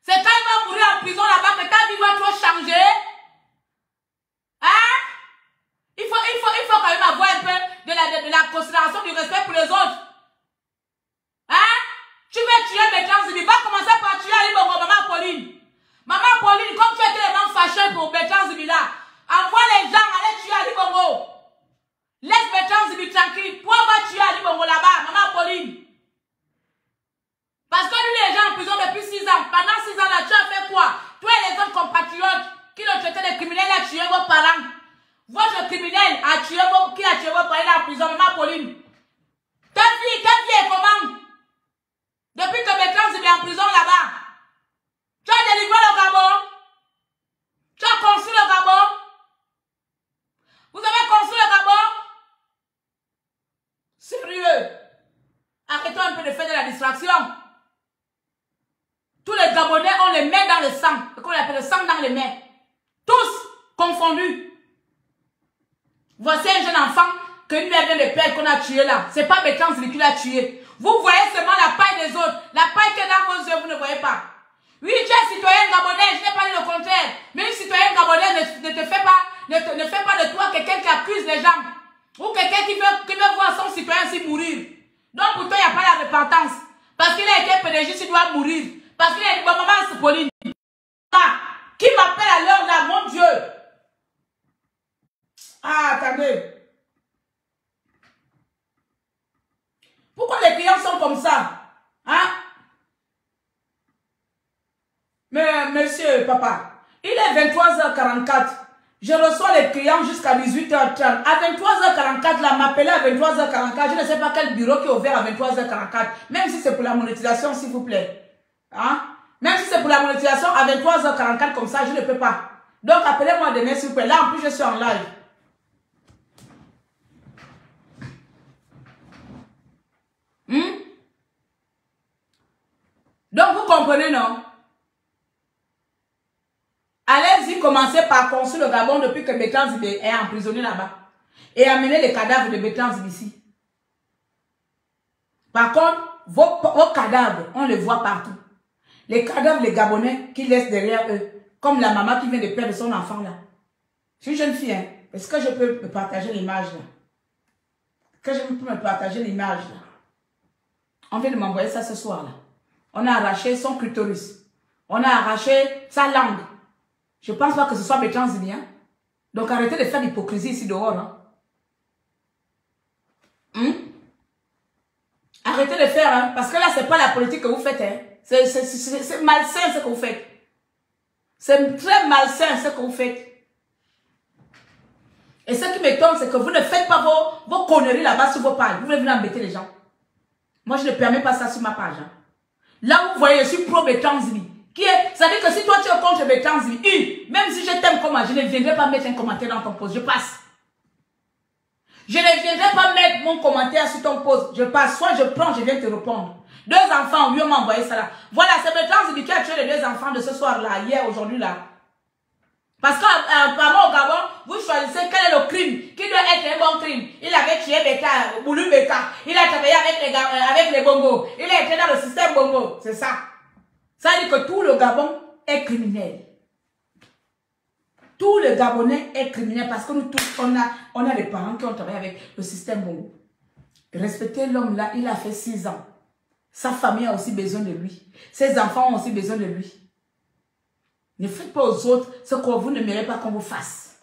C'est quand il va mourir en prison là-bas que ta vie va trop changer. Hein? Il faut quand même avoir un peu de la considération, du respect pour les autres. Hein? Tu veux tuer Bertrand Zibi, va commencer par tuer Ali Bongo, maman Pauline. Maman Pauline, comme tu es tellement fâchée pour Bertrand Zibi là, envoie les gens aller tuer Ali Bongo. Laisse Bertrand Zibi tranquille. Pourquoi va tuer Ali Bongo là-bas, maman Pauline? Parce que lui, les gens en prison depuis 6 ans. Pendant 6 ans là, tu as fait quoi? Toi et les autres compatriotes qui l'ont traité de criminels a tué vos parents. Votre criminel a tué qui a tué vos parents en prison, maman Pauline. Ta vie est comment? Depuis que Bertrand Zibi est en prison là-bas, tu as délivré le Gabon. Tu as construit le Gabon. Vous avez construit le Gabon. Sérieux. Arrêtons un peu de faire de la distraction. Tous les Gabonais ont les mains dans le sang. Ce qu'on appelle le sang dans les mains. Tous confondus. Voici un jeune enfant qu'une mère vient de perdre qu'on a tué là. C'est pas Bertrand Zibi qui l'a tué. Vous voyez seulement la paille des autres. La paille qui est dans vos yeux, vous ne voyez pas. Oui, tu es citoyen gabonais, je n'ai pas dit le contraire. Mais une citoyenne gabonais ne fait pas de toi quelqu'un qui accuse les gens. Ou quelqu'un qui veut voir son citoyen s'y mourir. Donc pour toi, il n'y a pas la repentance. Parce qu'il a été PDG, il doit mourir. Parce qu'il a dit, maman, c'est Pauline. Qui m'appelle à l'heure là, mon Dieu? Ah, attendez. Pourquoi les clients sont comme ça? Hein? Mais, monsieur, papa, il est 23h44. Je reçois les clients jusqu'à 18h30. À 23h44, là, m'appeler à 23h44. Je ne sais pas quel bureau qui est ouvert à 23h44. Même si c'est pour la monétisation, s'il vous plaît. Hein? Même si c'est pour la monétisation, à 23h44, comme ça, je ne peux pas. Donc, appelez-moi demain, s'il vous plaît. Là, en plus, je suis en live. Donc, vous comprenez, non? Allez-y, commencez par construire le Gabon depuis que Bertrand Zibi est emprisonné là-bas. Et amener les cadavres de Bertrand Zibi ici. Par contre, vos cadavres, on les voit partout. Les cadavres, les Gabonais qui laissent derrière eux. Comme la maman qui vient de perdre son enfant là. Je suis une jeune fille, hein. Est-ce que je peux me partager l'image là? Que je peux me partager l'image là? On vient de m'envoyer ça ce soir là. On a arraché son clitoris. On a arraché sa langue. Je ne pense pas que ce soit Bertrand Zibi, hein? Donc arrêtez de faire l'hypocrisie ici dehors. Hein? Arrêtez de faire, hein? Parce que là, ce n'est pas la politique que vous faites. Hein? C'est malsain ce que vous faites. C'est très malsain ce que vous faites. Et ce qui m'étonne, c'est que vous ne faites pas vos conneries là-bas sur vos pages. Vous voulez venir embêter les gens. Moi, je ne permets pas ça sur ma page. Hein. Là, vous voyez, je suis pro Betanzili. C'est-à-dire que si toi, tu es contre Betanzili, même si je t'aime comment, je ne viendrai pas mettre un commentaire dans ton post. Je passe. Je ne viendrai pas mettre mon commentaire sur ton post. Je passe. Soit je prends, je viens te répondre. 2 enfants, oui, on m'a envoyé ça là. Voilà, c'est Betanzili qui a tué les 2 enfants de ce soir-là, hier, aujourd'hui là. Parce qu'apparemment au Gabon, vous choisissez quel est le crime qui doit être un bon crime. Il avait tué Beka, Boulou Beka. Il a travaillé avec les bongos. Il a été dans le système bongo. C'est ça. Ça veut dire que tout le Gabon est criminel. Tout le Gabonais est criminel parce que nous tous, on a des parents qui ont travaillé avec le système bongo. Respectez l'homme là, il a fait 6 ans. Sa famille a aussi besoin de lui. Ses enfants ont aussi besoin de lui. Ne faites pas aux autres ce que vous ne méritez pas qu'on vous fasse.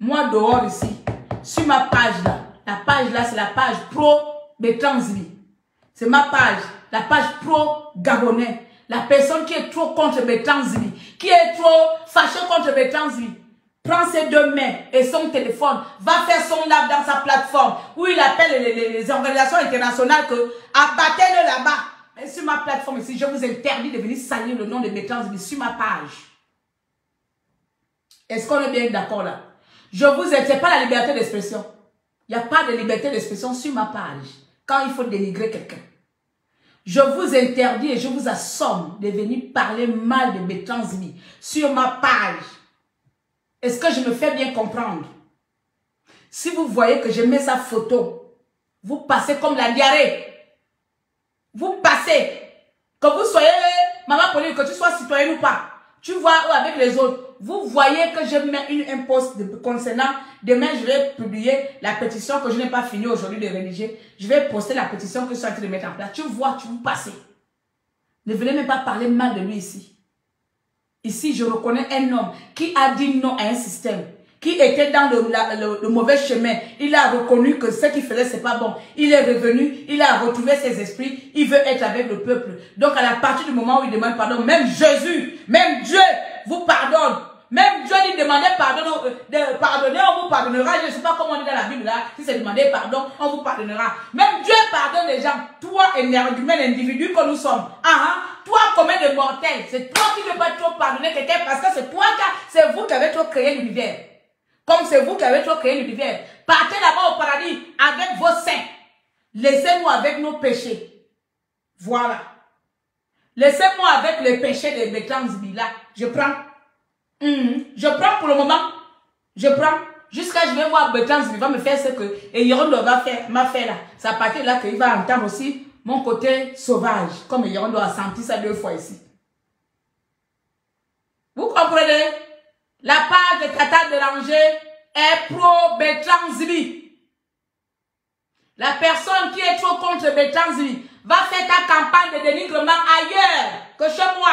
Moi, dehors ici, sur ma page là, la page là, c'est la page pro Betanzili. C'est ma page, la page pro Gabonais. La personne qui est trop contre Betanzili, qui est trop fâchée contre Betanzili, prend ses 2 mains et son téléphone, va faire son live dans sa plateforme où il appelle les organisations internationales que abattez-le là-bas. Et sur ma plateforme ici, je vous interdis de venir salir le nom de Betanzili sur ma page. Est-ce qu'on est bien d'accord là? Je vous interdis pas la liberté d'expression. Il n'y a pas de liberté d'expression sur ma page quand il faut dénigrer quelqu'un. Je vous interdis et je vous assomme de venir parler mal de Betanzili sur ma page. Est-ce que je me fais bien comprendre? Si vous voyez que je mets sa photo, vous passez comme la diarrhée. Vous passez, que vous soyez maman Pauline, que tu sois citoyenne ou pas, tu vois avec les autres, vous voyez que je mets un post concernant, demain je vais publier la pétition que je n'ai pas fini aujourd'hui de rédiger, je vais poster la pétition que je suis en train de mettre en place, tu vois, tu vous passez. Ne venez même pas parler mal de lui ici. Ici, je reconnais un homme qui a dit non à un système, qui était dans le mauvais chemin. Il a reconnu que ce qu'il faisait, c'est pas bon. Il est revenu, il a retrouvé ses esprits, il veut être avec le peuple. Donc, à partir du moment où il demande pardon, même Jésus, même Dieu vous pardonne. Même Dieu lui demandait pardon, pardonner, on vous pardonnera. Je ne sais pas comment on dit dans la Bible là, si c'est demander pardon, on vous pardonnera. Même Dieu pardonne les gens. Toi, l'individu que nous sommes. Toi, combien de mortels, c'est toi qui ne veux pas trop pardonner quelqu'un parce que c'est vous qui avez trop créé l'univers. Comme c'est vous qui avez trop créé l'univers. Partez là-bas au paradis avec vos saints. Laissez-nous avec nos péchés. Voilà. Laissez-moi avec les péchés de Betanzili là. Je prends. Je prends pour le moment. Je prends. Jusqu'à je vais voir Betanzili va me faire ce que Yorondo m'a fait là. C'est à partir de là qu'il va entendre aussi mon côté sauvage. Comme Yorondo a senti ça 2 fois ici. Vous comprenez? La page de Tata Bélanger est pro Betanzili. La personne qui est trop contre Betanzili va faire ta campagne de dénigrement ailleurs que chez moi.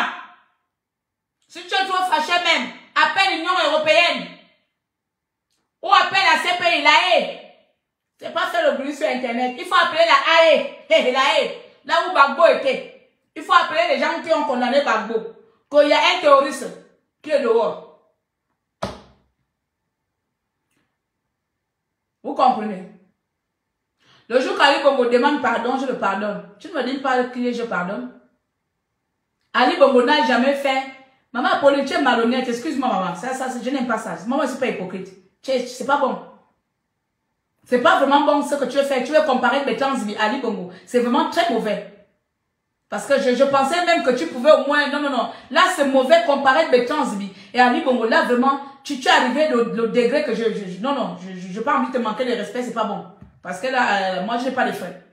Si tu es trop fâché même, appelle l'Union européenne. Ou appelle la CPI, la haie. C'est pas faire le bruit sur Internet. Il faut appeler la haie. La haie. Là où Gbagbo était. Il faut appeler les gens qui ont condamné Gbagbo. Qu'il y a un terroriste qui est dehors. Vous comprenez? Le jour qu'Ali Bongo demande pardon, je le pardonne. Tu ne me dis pas qui je pardonne. Ali Bongo n'a jamais fait. Maman Pauline, tu es malhonnête. Excuse-moi, maman. Ça, je n'aime pas ça. Maman, je ne suis pas hypocrite. C'est pas bon. C'est pas vraiment bon ce que tu veux faire. Tu veux comparer Betanzili à Ali Bongo. C'est vraiment très mauvais. Parce que je pensais même que tu pouvais au moins... Non. Là, c'est mauvais comparer Betanzili et Ali Bongo. Là, vraiment, tu es arrivé au degré que je n'ai pas envie de te manquer de respect. C'est pas bon. Parce que là, moi, je n'ai pas les frais.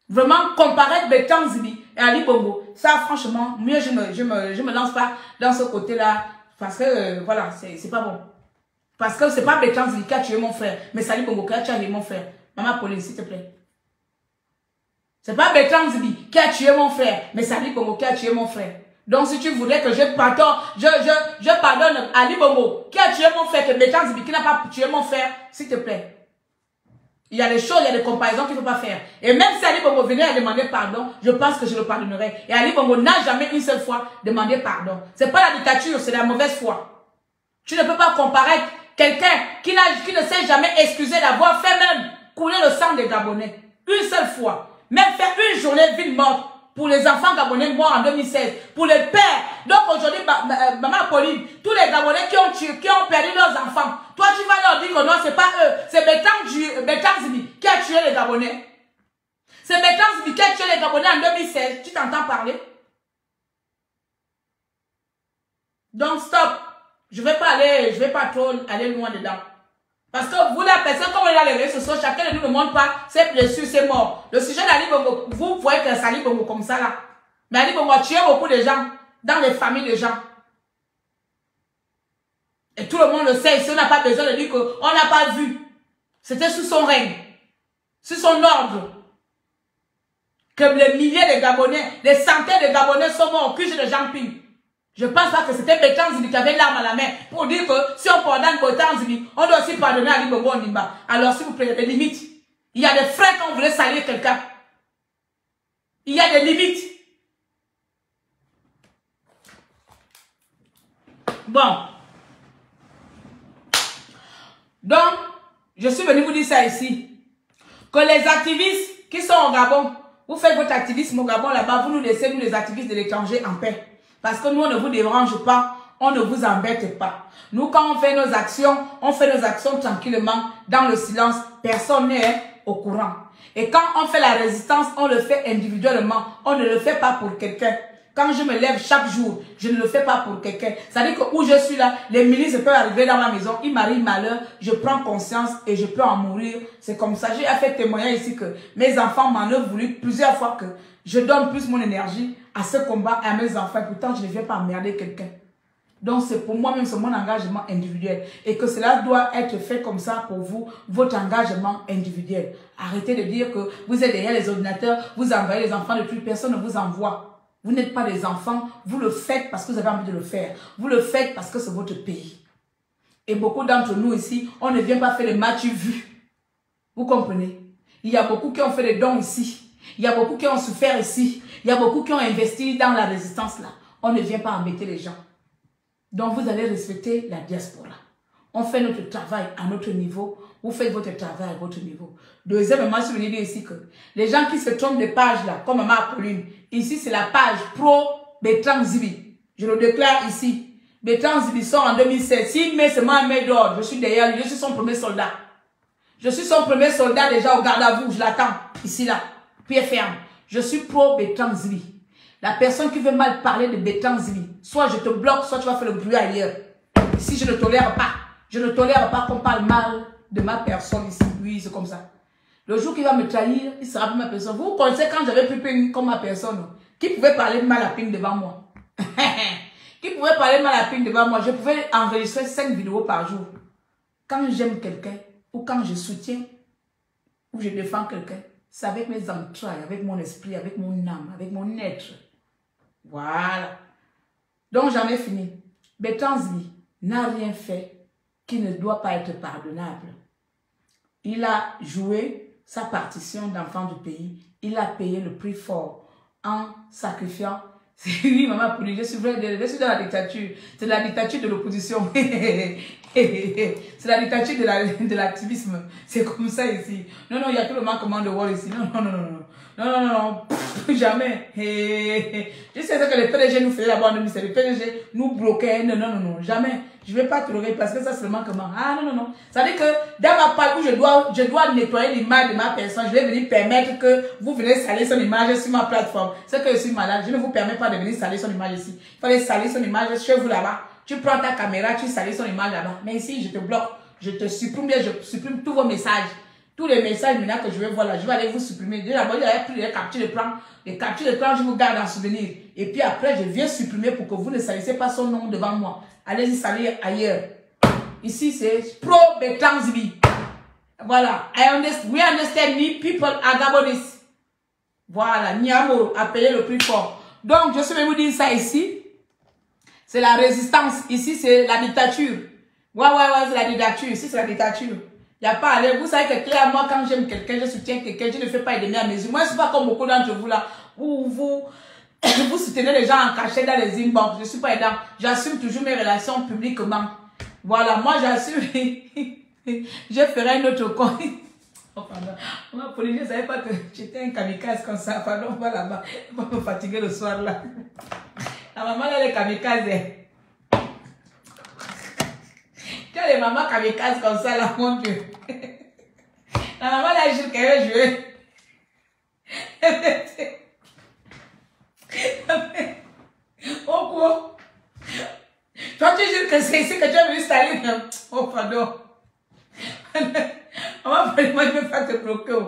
Vraiment, comparer Betanzili et Ali Bongo, ça, franchement, mieux, je me lance pas dans ce côté-là. Parce que, voilà, c'est pas bon. Parce que c'est pas Betanzili qui a tué mon frère, mais c'est Ali Bongo qui a tué mon frère. Maman Pauline, s'il te plaît. C'est pas Betanzili qui a tué mon frère, mais c'est Ali Bongo qui a tué mon frère. Donc, si tu voudrais que je pardonne Ali Bongo qui a tué mon frère, que Betanzili qui n'a pas tué mon frère, s'il te plaît. Il y a des choses, il y a des comparaisons qu'il ne faut pas faire. Et même si Ali Bongo venait à demander pardon, je pense que je le pardonnerai. Et Ali Bongo n'a jamais une seule fois demandé pardon. C'est pas la dictature, c'est la mauvaise foi. Tu ne peux pas comparer quelqu'un qui ne s'est jamais excusé d'avoir fait même couler le sang des Gabonais. Une seule fois. Même faire une journée ville morte pour les enfants gabonais morts en 2016. Pour les pères. Donc aujourd'hui, Maman Pauline, tous les Gabonais qui ont perdu leurs enfants. Toi, tu vas leur dire que non, c'est pas eux. C'est Bétan Zibi qui a tué les Gabonais. C'est Bétan Zibi qui a tué les Gabonais en 2016. Tu t'entends parler? Donc stop. Je vais pas trop aller loin dedans. Parce que vous, la personne, comme on est dans les réseaux sociaux, chacun ne nous montre pas ses blessures, ses morts. Le sujet d'Ali Bongo, vous voyez que c'est Ali Bongo comme ça là. Mais Ali Bongo a tué beaucoup de gens, dans les familles de gens. Et tout le monde le sait, ici on n'a pas besoin de dire qu'on n'a pas vu. C'était sous son règne, sous son ordre, que les milliers de Gabonais, les centaines de Gabonais sont morts au cul de Jean Ping. Je ne pense pas que c'était Bétan Zibi qui avait l'arme à la main pour dire que si on pardonne Bétan Zibi, on doit aussi pardonner Ali Bongo Ondimba. Alors s'il vous plaît, il y a des limites. Il y a des freins quand on voulait salir quelqu'un. Il y a des limites. Bon. Donc, je suis venu vous dire ça ici. Que les activistes qui sont au Gabon, vous faites votre activisme au Gabon là-bas, vous nous laissez, nous les activistes de l'étranger, en paix. Parce que nous, on ne vous dérange pas, on ne vous embête pas. Nous, quand on fait nos actions tranquillement, dans le silence, personne n'est au courant. Et quand on fait la résistance, on le fait individuellement, on ne le fait pas pour quelqu'un. Quand je me lève chaque jour, je ne le fais pas pour quelqu'un. C'est-à-dire que où je suis là, les milices peuvent arriver dans ma maison, il m'arrive malheur, je prends conscience et je peux en mourir. C'est comme ça. J'ai fait témoigner ici que mes enfants m'en ont voulu plusieurs fois que je donne plus mon énergie à ce combat à mes enfants. Pourtant, je ne viens pas emmerder quelqu'un. Donc, c'est pour moi-même, c'est mon engagement individuel. Et que cela doit être fait comme ça pour vous, votre engagement individuel. Arrêtez de dire que vous êtes derrière les ordinateurs, vous envoyez les enfants de plus, personne ne vous envoie. Vous n'êtes pas des enfants, vous le faites parce que vous avez envie de le faire. Vous le faites parce que c'est votre pays. Et beaucoup d'entre nous ici, on ne vient pas faire les matchs vus. Vous comprenez? Il y a beaucoup qui ont fait des dons ici. Il y a beaucoup qui ont souffert ici. Il y a beaucoup qui ont investi dans la résistance là. On ne vient pas embêter les gens. Donc vous allez respecter la diaspora. On fait notre travail à notre niveau. Vous faites votre travail à votre niveau. Deuxièmement, je suis venu dire ici que les gens qui se trompent de page là, comme Maman Pauline, ici c'est la page pro Bétan Zibi. Je le déclare ici. Bétan Zibi sort en 2016. S'il met seulement un main d'ordre, je suis derrière lui. Je suis son premier soldat. Je suis son premier soldat déjà au garde à vous. Je l'attends ici là. Pied ferme. Je suis pro Bétan Zibi. La personne qui veut mal parler de Bétan Zibi, soit je te bloque, soit tu vas faire le bruit ailleurs. Ici, je ne tolère pas. Je ne tolère pas qu'on parle mal de ma personne ici. Oui, c'est comme ça. Le jour qu'il va me trahir, il sera plus ma personne. Vous connaissez quand j'avais plus Ping comme ma personne. Qui pouvait parler mal à Ping devant moi? Qui pouvait parler mal à Ping devant moi? Je pouvais enregistrer 5 vidéos par jour. Quand j'aime quelqu'un, ou quand je soutiens, ou je défends quelqu'un, c'est avec mes entrailles, avec mon esprit, avec mon âme, avec mon être. Voilà. Donc j'en ai fini. Bétan Zibi n'a rien fait qui ne doit pas être pardonnable. Il a joué sa partition d'enfant du pays. Il a payé le prix fort en sacrifiant. Oui, Maman Pauline, je suis dans la dictature. C'est la dictature de l'opposition. C'est la dictature de l'activisme. C'est comme ça ici. Non, non, il y a tout le manquement de wall ici. Non, non, non, non, non. Non, non, non, non. Pff, jamais. Je sais ce que les PDG nous faisaient là-bas en 2007. Les PDG nous bloquaient. Non, non, non, non. Jamais. Je ne vais pas tolérer parce que ça, c'est le manquement. Ah, non, non, non. Ça veut dire que dans ma part où je dois nettoyer l'image de ma personne, je vais venir permettre que vous venez salir son image sur ma plateforme. C'est que je suis malade. Je ne vous permets pas de venir salir son image ici. Il fallait salir son image chez vous là-bas. Tu prends ta caméra, tu salis son image là-bas. Mais ici, je te bloque. Je te supprime bien, je supprime tous vos messages. Tous les messages maintenant que je vais voir là, je vais aller vous supprimer. Déjà, il y a plus les captures d'écran. Les captures d'écran, je vous garde en souvenir. Et puis après, je viens supprimer pour que vous ne salissez pas son nom devant moi. Allez-y salir ailleurs. Ici, c'est pro Bétan Zibi. Voilà. We understand me, people are Gabonese. Voilà. Niamo a payé le prix fort. Donc, je vais vous dire ça ici. C'est la résistance. Ici, c'est la dictature. Ouais, c'est la dictature. Ici, c'est la dictature. Il n'y a pas à aller. Vous savez que Claire, moi, quand j'aime quelqu'un, je soutiens quelqu'un, je ne fais pas aider à mesure. Moi, je ne suis pas comme beaucoup d'entre vous là, où vous soutenez les gens en cachet dans les inbox. Je ne suis pas aidant. J'assume toujours mes relations publiquement. Voilà, moi, j'assume. Je ferai un autre coin. Oh, pardon. Moi, Pauline, je ne savais pas que j'étais un kamikaze comme ça. Pardon, on va là-bas. On va me fatiguer le soir là. La maman, là, elle est kamikaze. Tu as les mamans kamikazes comme ça, là, mon Dieu. La maman, là, je qu'elle veut jouer. Oh, quoi? Toi, tu jures que c'est ici que tu as vu Staline. Oh, pardon. Maman, moi, je ne veux pas te bloquer.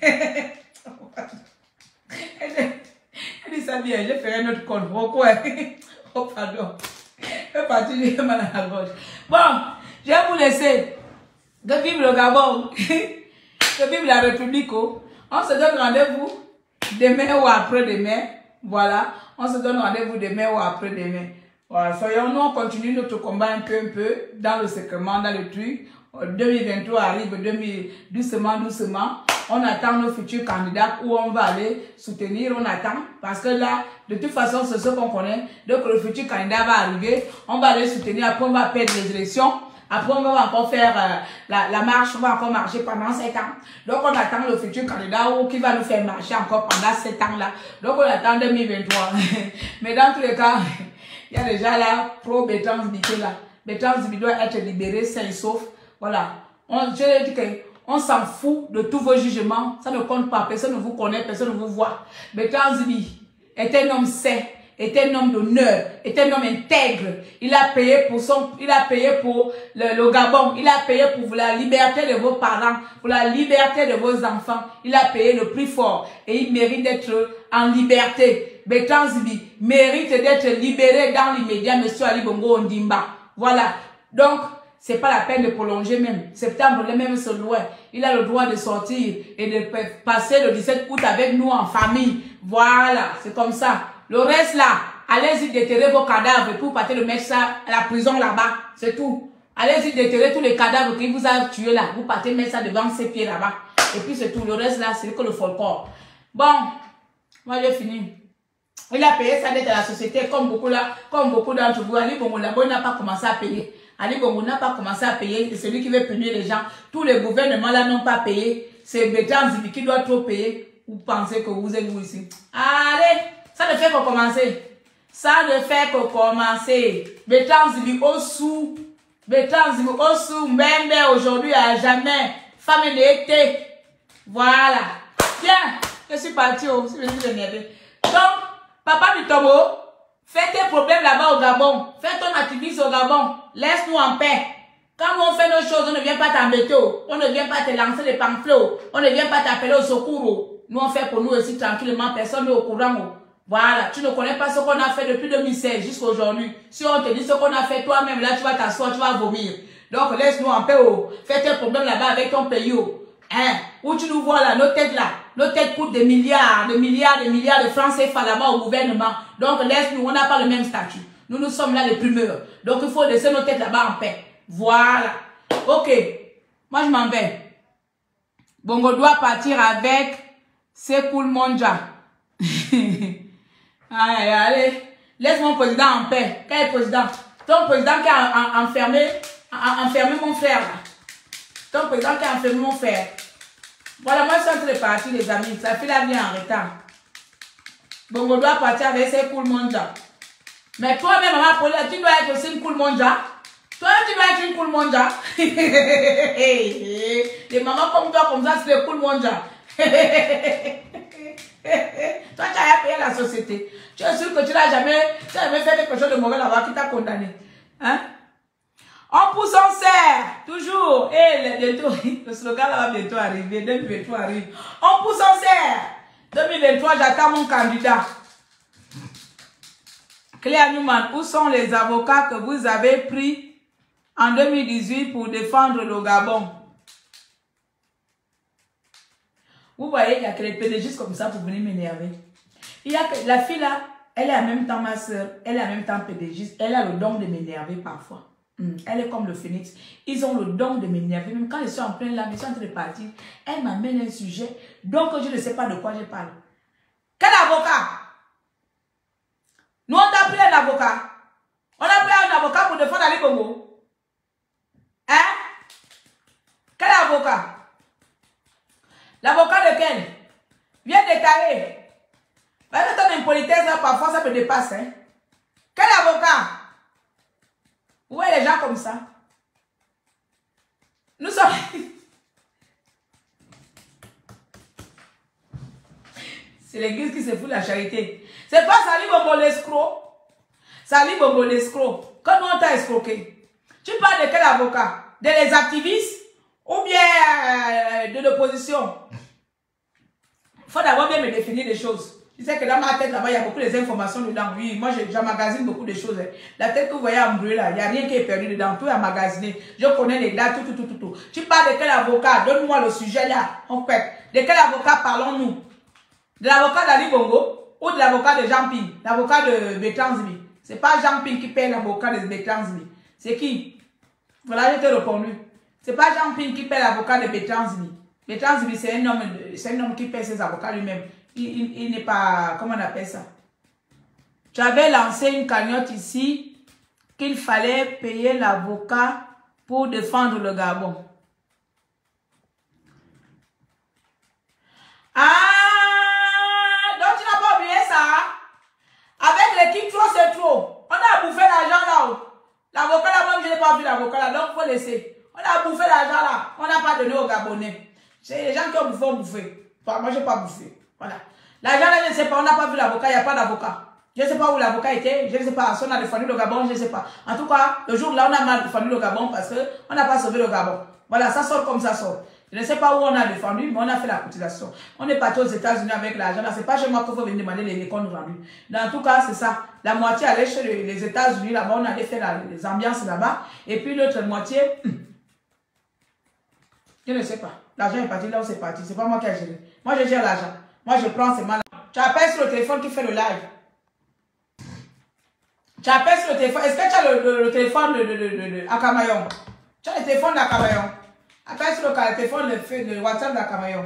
Elle dit ça bien, je ferai notre compte. Oh, quoi? Oh, pardon. Je vais partir, j'ai mal à la gorge. Bon, je vais vous laisser. Que vive le Gabon. Que vive la République. On se donne rendez-vous demain ou après-demain. Voilà. On se donne rendez-vous demain ou après-demain. Voilà. Soyons-nous, on continue notre combat un peu dans le secrement, dans le truc. 2023 arrive, doucement. On attend nos futurs candidats où on va aller soutenir, on attend. Parce que là, de toute façon, c'est ce qu'on connaît. Donc, le futur candidat va arriver, on va aller soutenir, après on va perdre les élections. Après, on va encore faire la marche, on va encore marcher pendant 7 ans. Donc, on attend le futur candidat qui va nous faire marcher encore pendant 7 ans-là. Donc, on attend 2023. Mais dans tous les cas, il y a déjà là, pro Bertrand Zibi là. Bertrand Zibi doit être libéré, sain et sauf. Voilà. Je dis qu'on s'en fout de tous vos jugements. Ça ne compte pas. Personne ne vous connaît, personne ne vous voit. Bertrand Zibi est un homme sain, est un homme d'honneur, est un homme intègre. Il a payé pour le Gabon. Il a payé pour la liberté de vos parents, pour la liberté de vos enfants. Il a payé le prix fort et il mérite d'être en liberté. Bertrand Zibi mérite d'être libéré dans l'immédiat, monsieur Ali Bongo Ondimba. Voilà. Donc, c'est pas la peine de prolonger même. Septembre, les mêmes sont loin. Il a le droit de sortir et de passer le 17 août avec nous en famille. Voilà, c'est comme ça. Le reste là, allez-y déterrer vos cadavres pour partir le mettre ça à la prison là-bas. C'est tout. Allez-y déterrer tous les cadavres qu'il vous a tués là. Vous partez mettre ça devant ses pieds là-bas. Et puis c'est tout. Le reste là, c'est que le folklore. Bon, moi j'ai fini. Il a payé sa dette à la société comme beaucoup d'entre vous. Ali Bongo Labo n'a pas commencé à payer. Ali Bongo n'a pas commencé à payer. C'est celui qui veut punir les gens. Tous les gouvernements là n'ont pas payé. C'est Bertrand Zibi qui doit trop payer. Vous pensez que vous êtes vous ici. Allez, ça ne fait que commencer. Ça ne fait que commencer. Bertrand Zibi au sous. Bertrand Zibi au sous. Même aujourd'hui à jamais. Femme d'été. Voilà. Bien. Je suis parti au. Je suis énervé. Donc, Papa Mitomo, fais tes problèmes là-bas au Gabon. Fais ton activisme au Gabon. Laisse-nous en paix. Quand on fait nos choses, on ne vient pas t'embêter. On ne vient pas te lancer les pamphlets. On ne vient pas t'appeler au secours. Nous, on fait pour nous aussi tranquillement. Personne n'est au courant. Voilà. Tu ne connais pas ce qu'on a fait depuis 2016 jusqu'à aujourd'hui. Si on te dit ce qu'on a fait toi-même, là, tu vas t'asseoir, tu vas vomir. Donc, laisse-nous en paix. Fais tes problèmes là-bas avec ton pays. Hein? Où tu nous vois là, nos têtes là. Nos têtes coûtent des milliards de francs CFA là-bas au gouvernement. Donc, laisse-nous, on n'a pas le même statut. Nous sommes là les primeurs. Donc, il faut laisser nos têtes là-bas en paix. Voilà. Ok. Moi, je m'en vais. Bongo doit partir avec Sekoul Monja. Allez. Laisse mon président en paix. Quel président? Ton président qui a enfermé mon frère là. Ton président qui a enfermé mon frère. Voilà, moi je suis en train de partir les amis. Ça fait la vie en retard. Bongo doit partir avec Sekoul Monja. Mais toi-même, maman Pauline, tu dois être aussi une cool monja. Toi, tu dois être une cool monja. Les mamans comme toi, comme ça, c'est des cool monja. Toi, tu as payé la société. Tu es sûr que tu n'as jamais fait quelque chose de mauvais là-bas qui t'a condamné. Hein? On pousse, on serre. Toujours. Le slogan là va bientôt arriver. 2023 arrive. On pousse, on serre. 2023, j'attends mon candidat. Claire Newman, où sont les avocats que vous avez pris en 2018 pour défendre le Gabon? Vous voyez, il y a que les PDG comme ça pour venir m'énerver. Il y a que la fille là, elle est en même temps ma soeur, elle est en même temps PDG, elle a le don de m'énerver parfois. Elle est comme le phénix. Ils ont le don de m'énerver. Même quand je suis en plein là, je suis en train de partir, elle m'amène un sujet. Donc, je ne sais pas de quoi je parle. Quel avocat? Nous, on a pris un avocat. On a pris un avocat pour défendre Ali Bongo. Hein? Quel avocat? L'avocat de quel? Viens détailler. Avec ton impolitesse, là, parfois, ça me dépasse. Hein? Quel avocat? Où est les gens comme ça? Nous sommes... C'est l'église qui se fout de la charité. C'est pas Sali Bongo l'escroc. Sali Bongo l'escroc. Comment on t'a escroqué? Tu parles de quel avocat? Des activistes? Ou bien de l'opposition? Il faut d'abord bien me définir les choses. Tu sais que dans ma tête, là-bas, il y a beaucoup d'informations dedans. Oui, moi, j'emmagasine beaucoup de choses. La tête que vous voyez embrûlée, là, il n'y a rien qui est perdu dedans. Tout est emmagasiné. Je connais les dates, tout. Tu parles de quel avocat? Donne-moi le sujet là. En fait, de quel avocat parlons-nous? De l'avocat d'Ali Bongo ou de l'avocat de Jean Ping? L'avocat de Bertrand Zimi. Ce n'est pas Jean Ping qui paie l'avocat de Bertrand Zimi. C'est qui? Voilà, je t'ai répondu. Ce n'est pas Jean Ping qui paie l'avocat de Bertrand Zimi. Bertrand Zimi, c'est un homme qui paie ses avocats lui-même. Il n'est pas... Comment on appelle ça? Tu avais lancé une cagnotte ici qu'il fallait payer l'avocat pour défendre le Gabon. Ah! Donc tu n'as pas oublié ça? Avec l'équipe, trop c'est trop. On a bouffé l'argent là-haut. L'avocat là-bas, je n'ai pas vu l'avocat là, donc il faut laisser. On a bouffé l'argent là. On n'a pas donné aux Gabonais. C'est les gens qui ont bouffé. Moi, je n'ai pas bouffé. Voilà. L'argent là, je ne sais pas, on n'a pas vu l'avocat, il n'y a pas d'avocat. Je ne sais pas où l'avocat était, je ne sais pas si on a défendu le Gabon, je ne sais pas. En tout cas, le jour là, on a mal défendu le Gabon parce qu'on n'a pas sauvé le Gabon. Voilà, ça sort comme ça sort. Je ne sais pas où on a défendu, mais on a fait la cotisation. On est parti aux États-Unis avec l'argent. Ce n'est pas chez moi qu'il faut venir demander les comptes rendus. En tout cas, c'est ça. La moitié allait chez les États-Unis, là-bas, on allait faire les ambiances là-bas. Et puis l'autre moitié, je ne sais pas. L'argent est parti là où c'est parti. Ce n'est pas moi qui ai géré. Moi, je gère l'argent. Moi, je prends ces mal. Tu appelles sur le téléphone qui fait le live. Tu appelles sur le téléphone. Est-ce que tu as le téléphone de Akamayon? Tu as le téléphone d'Akamayon. Appelle sur le téléphone de WhatsApp d'Akamayon.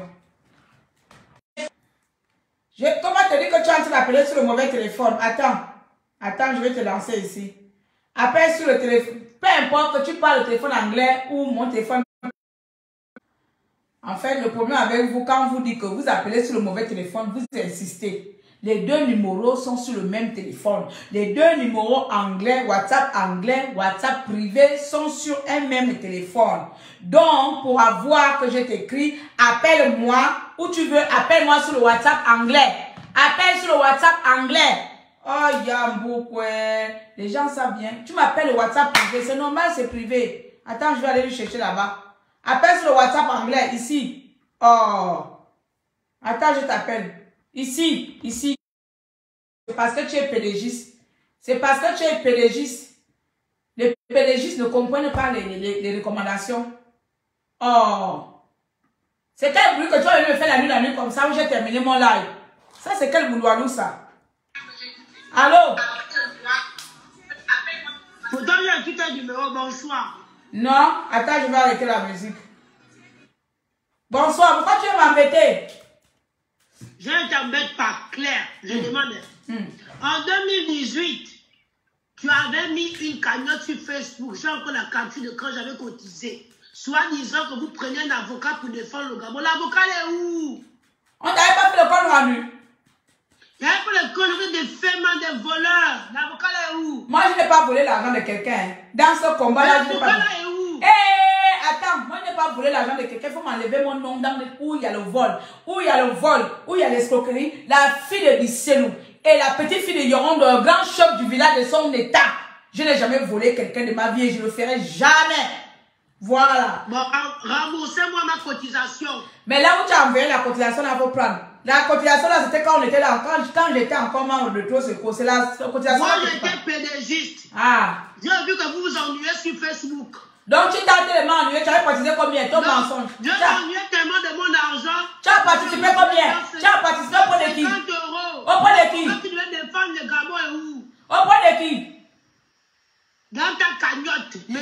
Comment te dire que tu es en train d'appeler sur le mauvais téléphone? Attends, je vais te lancer ici. Appelle sur le téléphone. Peu importe que tu parles le téléphone anglais ou mon téléphone. En fait, le problème avec vous, quand vous dites que vous appelez sur le mauvais téléphone, vous insistez. Les deux numéros sont sur le même téléphone. Les deux numéros anglais, WhatsApp privé sont sur un même téléphone. Donc, pour avoir que je t'écris, appelle-moi où tu veux, appelle-moi sur le WhatsApp anglais. Appelle sur le WhatsApp anglais. Oh, Yambo, ouais. Les gens savent bien. Tu m'appelles le WhatsApp privé, c'est normal, c'est privé. Attends, je vais aller le chercher là-bas. Appelle sur le WhatsApp anglais, ici. Oh. Attends, je t'appelle. Ici. C'est parce que tu es pédégiste. C'est parce que tu es pédégiste. Les pédégistes ne comprennent pas les recommandations. Oh. C'est quel bruit que tu as me faire la nuit comme ça où j'ai terminé mon live. Ça, c'est quel bouloirou, ça? Allô? Faut donner un petit numéro, bonsoir. Non, attends, je vais arrêter la musique. Bonsoir, pourquoi tu veux m'embêter? Je ne t'embête pas, Claire. Je demande. En 2018, tu avais mis une cagnotte sur Facebook. J'ai encore la capture de quand j'avais cotisé. Soit disant que vous preniez un avocat pour défendre le Gabon. L'avocat est où? On n'avait pas fait le compte rendu. Il n'y avait pas le conneries des faits, des voleurs. L'avocat est où? Moi, je n'ai pas volé l'argent de quelqu'un. Dans ce combat-là, je n'ai pas... L'avocat est où? Attends, moi je n'ai pas volé l'argent de quelqu'un, il faut m'enlever mon nom dans où il y a le vol, où il y a l'escroquerie, la fille de Bisselou et la petite fille de Yoron, le grand chef du village de son état. Je n'ai jamais volé quelqu'un de ma vie et je ne le ferai jamais. Voilà. Bon, remboursez-moi ma cotisation. Mais là où tu as envoyé la cotisation, là, il faut prendre. La cotisation, là, c'était quand on était là, quand j'étais encore membre de Trop Secours, c'est la cotisation. Moi, j'étais pédégiste. Ah. J'ai vu que vous vous ennuyez sur Facebook. Donc, tu t'as tellement ennuyé, tu avais participé combien? Ton mensonge. Je m'ennuyais tellement de mon argent. Tu as participé combien? Tu as participé au point de qui? 50 €. Au point de qui? Quand tu devais défendre le Gabon est où? Au point de qui? Dans ta cagnotte. Mais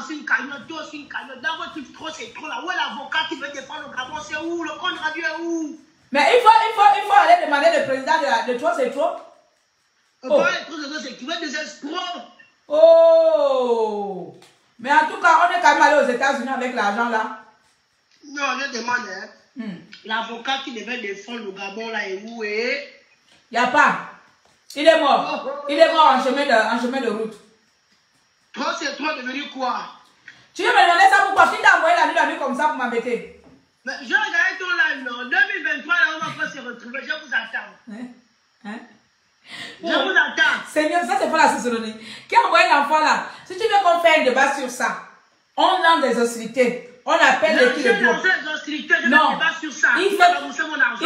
lancé une cagnotte, toi aussi une cagnotte. Dans votre truc, trop, c'est trop là. Où est l'avocat qui veut défendre le Gabon? C'est où? Le compte rendu est où? Mais il faut aller demander le président de Trop c'est trop. Oh. Les trop c'est trop, c'est qui veut des escrocs. Oh! Mais en tout cas, on est quand même allé aux États-Unis avec l'argent là. Non, je demande, hein. L'avocat qui devait défendre le Gabon là est où? Il n'y a pas. Il est mort. Il est mort en chemin de route. Trop c'est trop devenu quoi? Tu veux me demander ça pourquoi? Qui t'a envoyé la nuit comme ça pour m'embêter? Mais je regarde ton live, en 2023, là, on va pas se retrouver. Je vous attends. Hein? Je vous attends. Seigneur, ça c'est pas la Ciceronie. Qui a envoyé l'enfant là? Si tu veux qu'on fasse un débat sur ça, on lance des hostilités. On appelle les qui non, il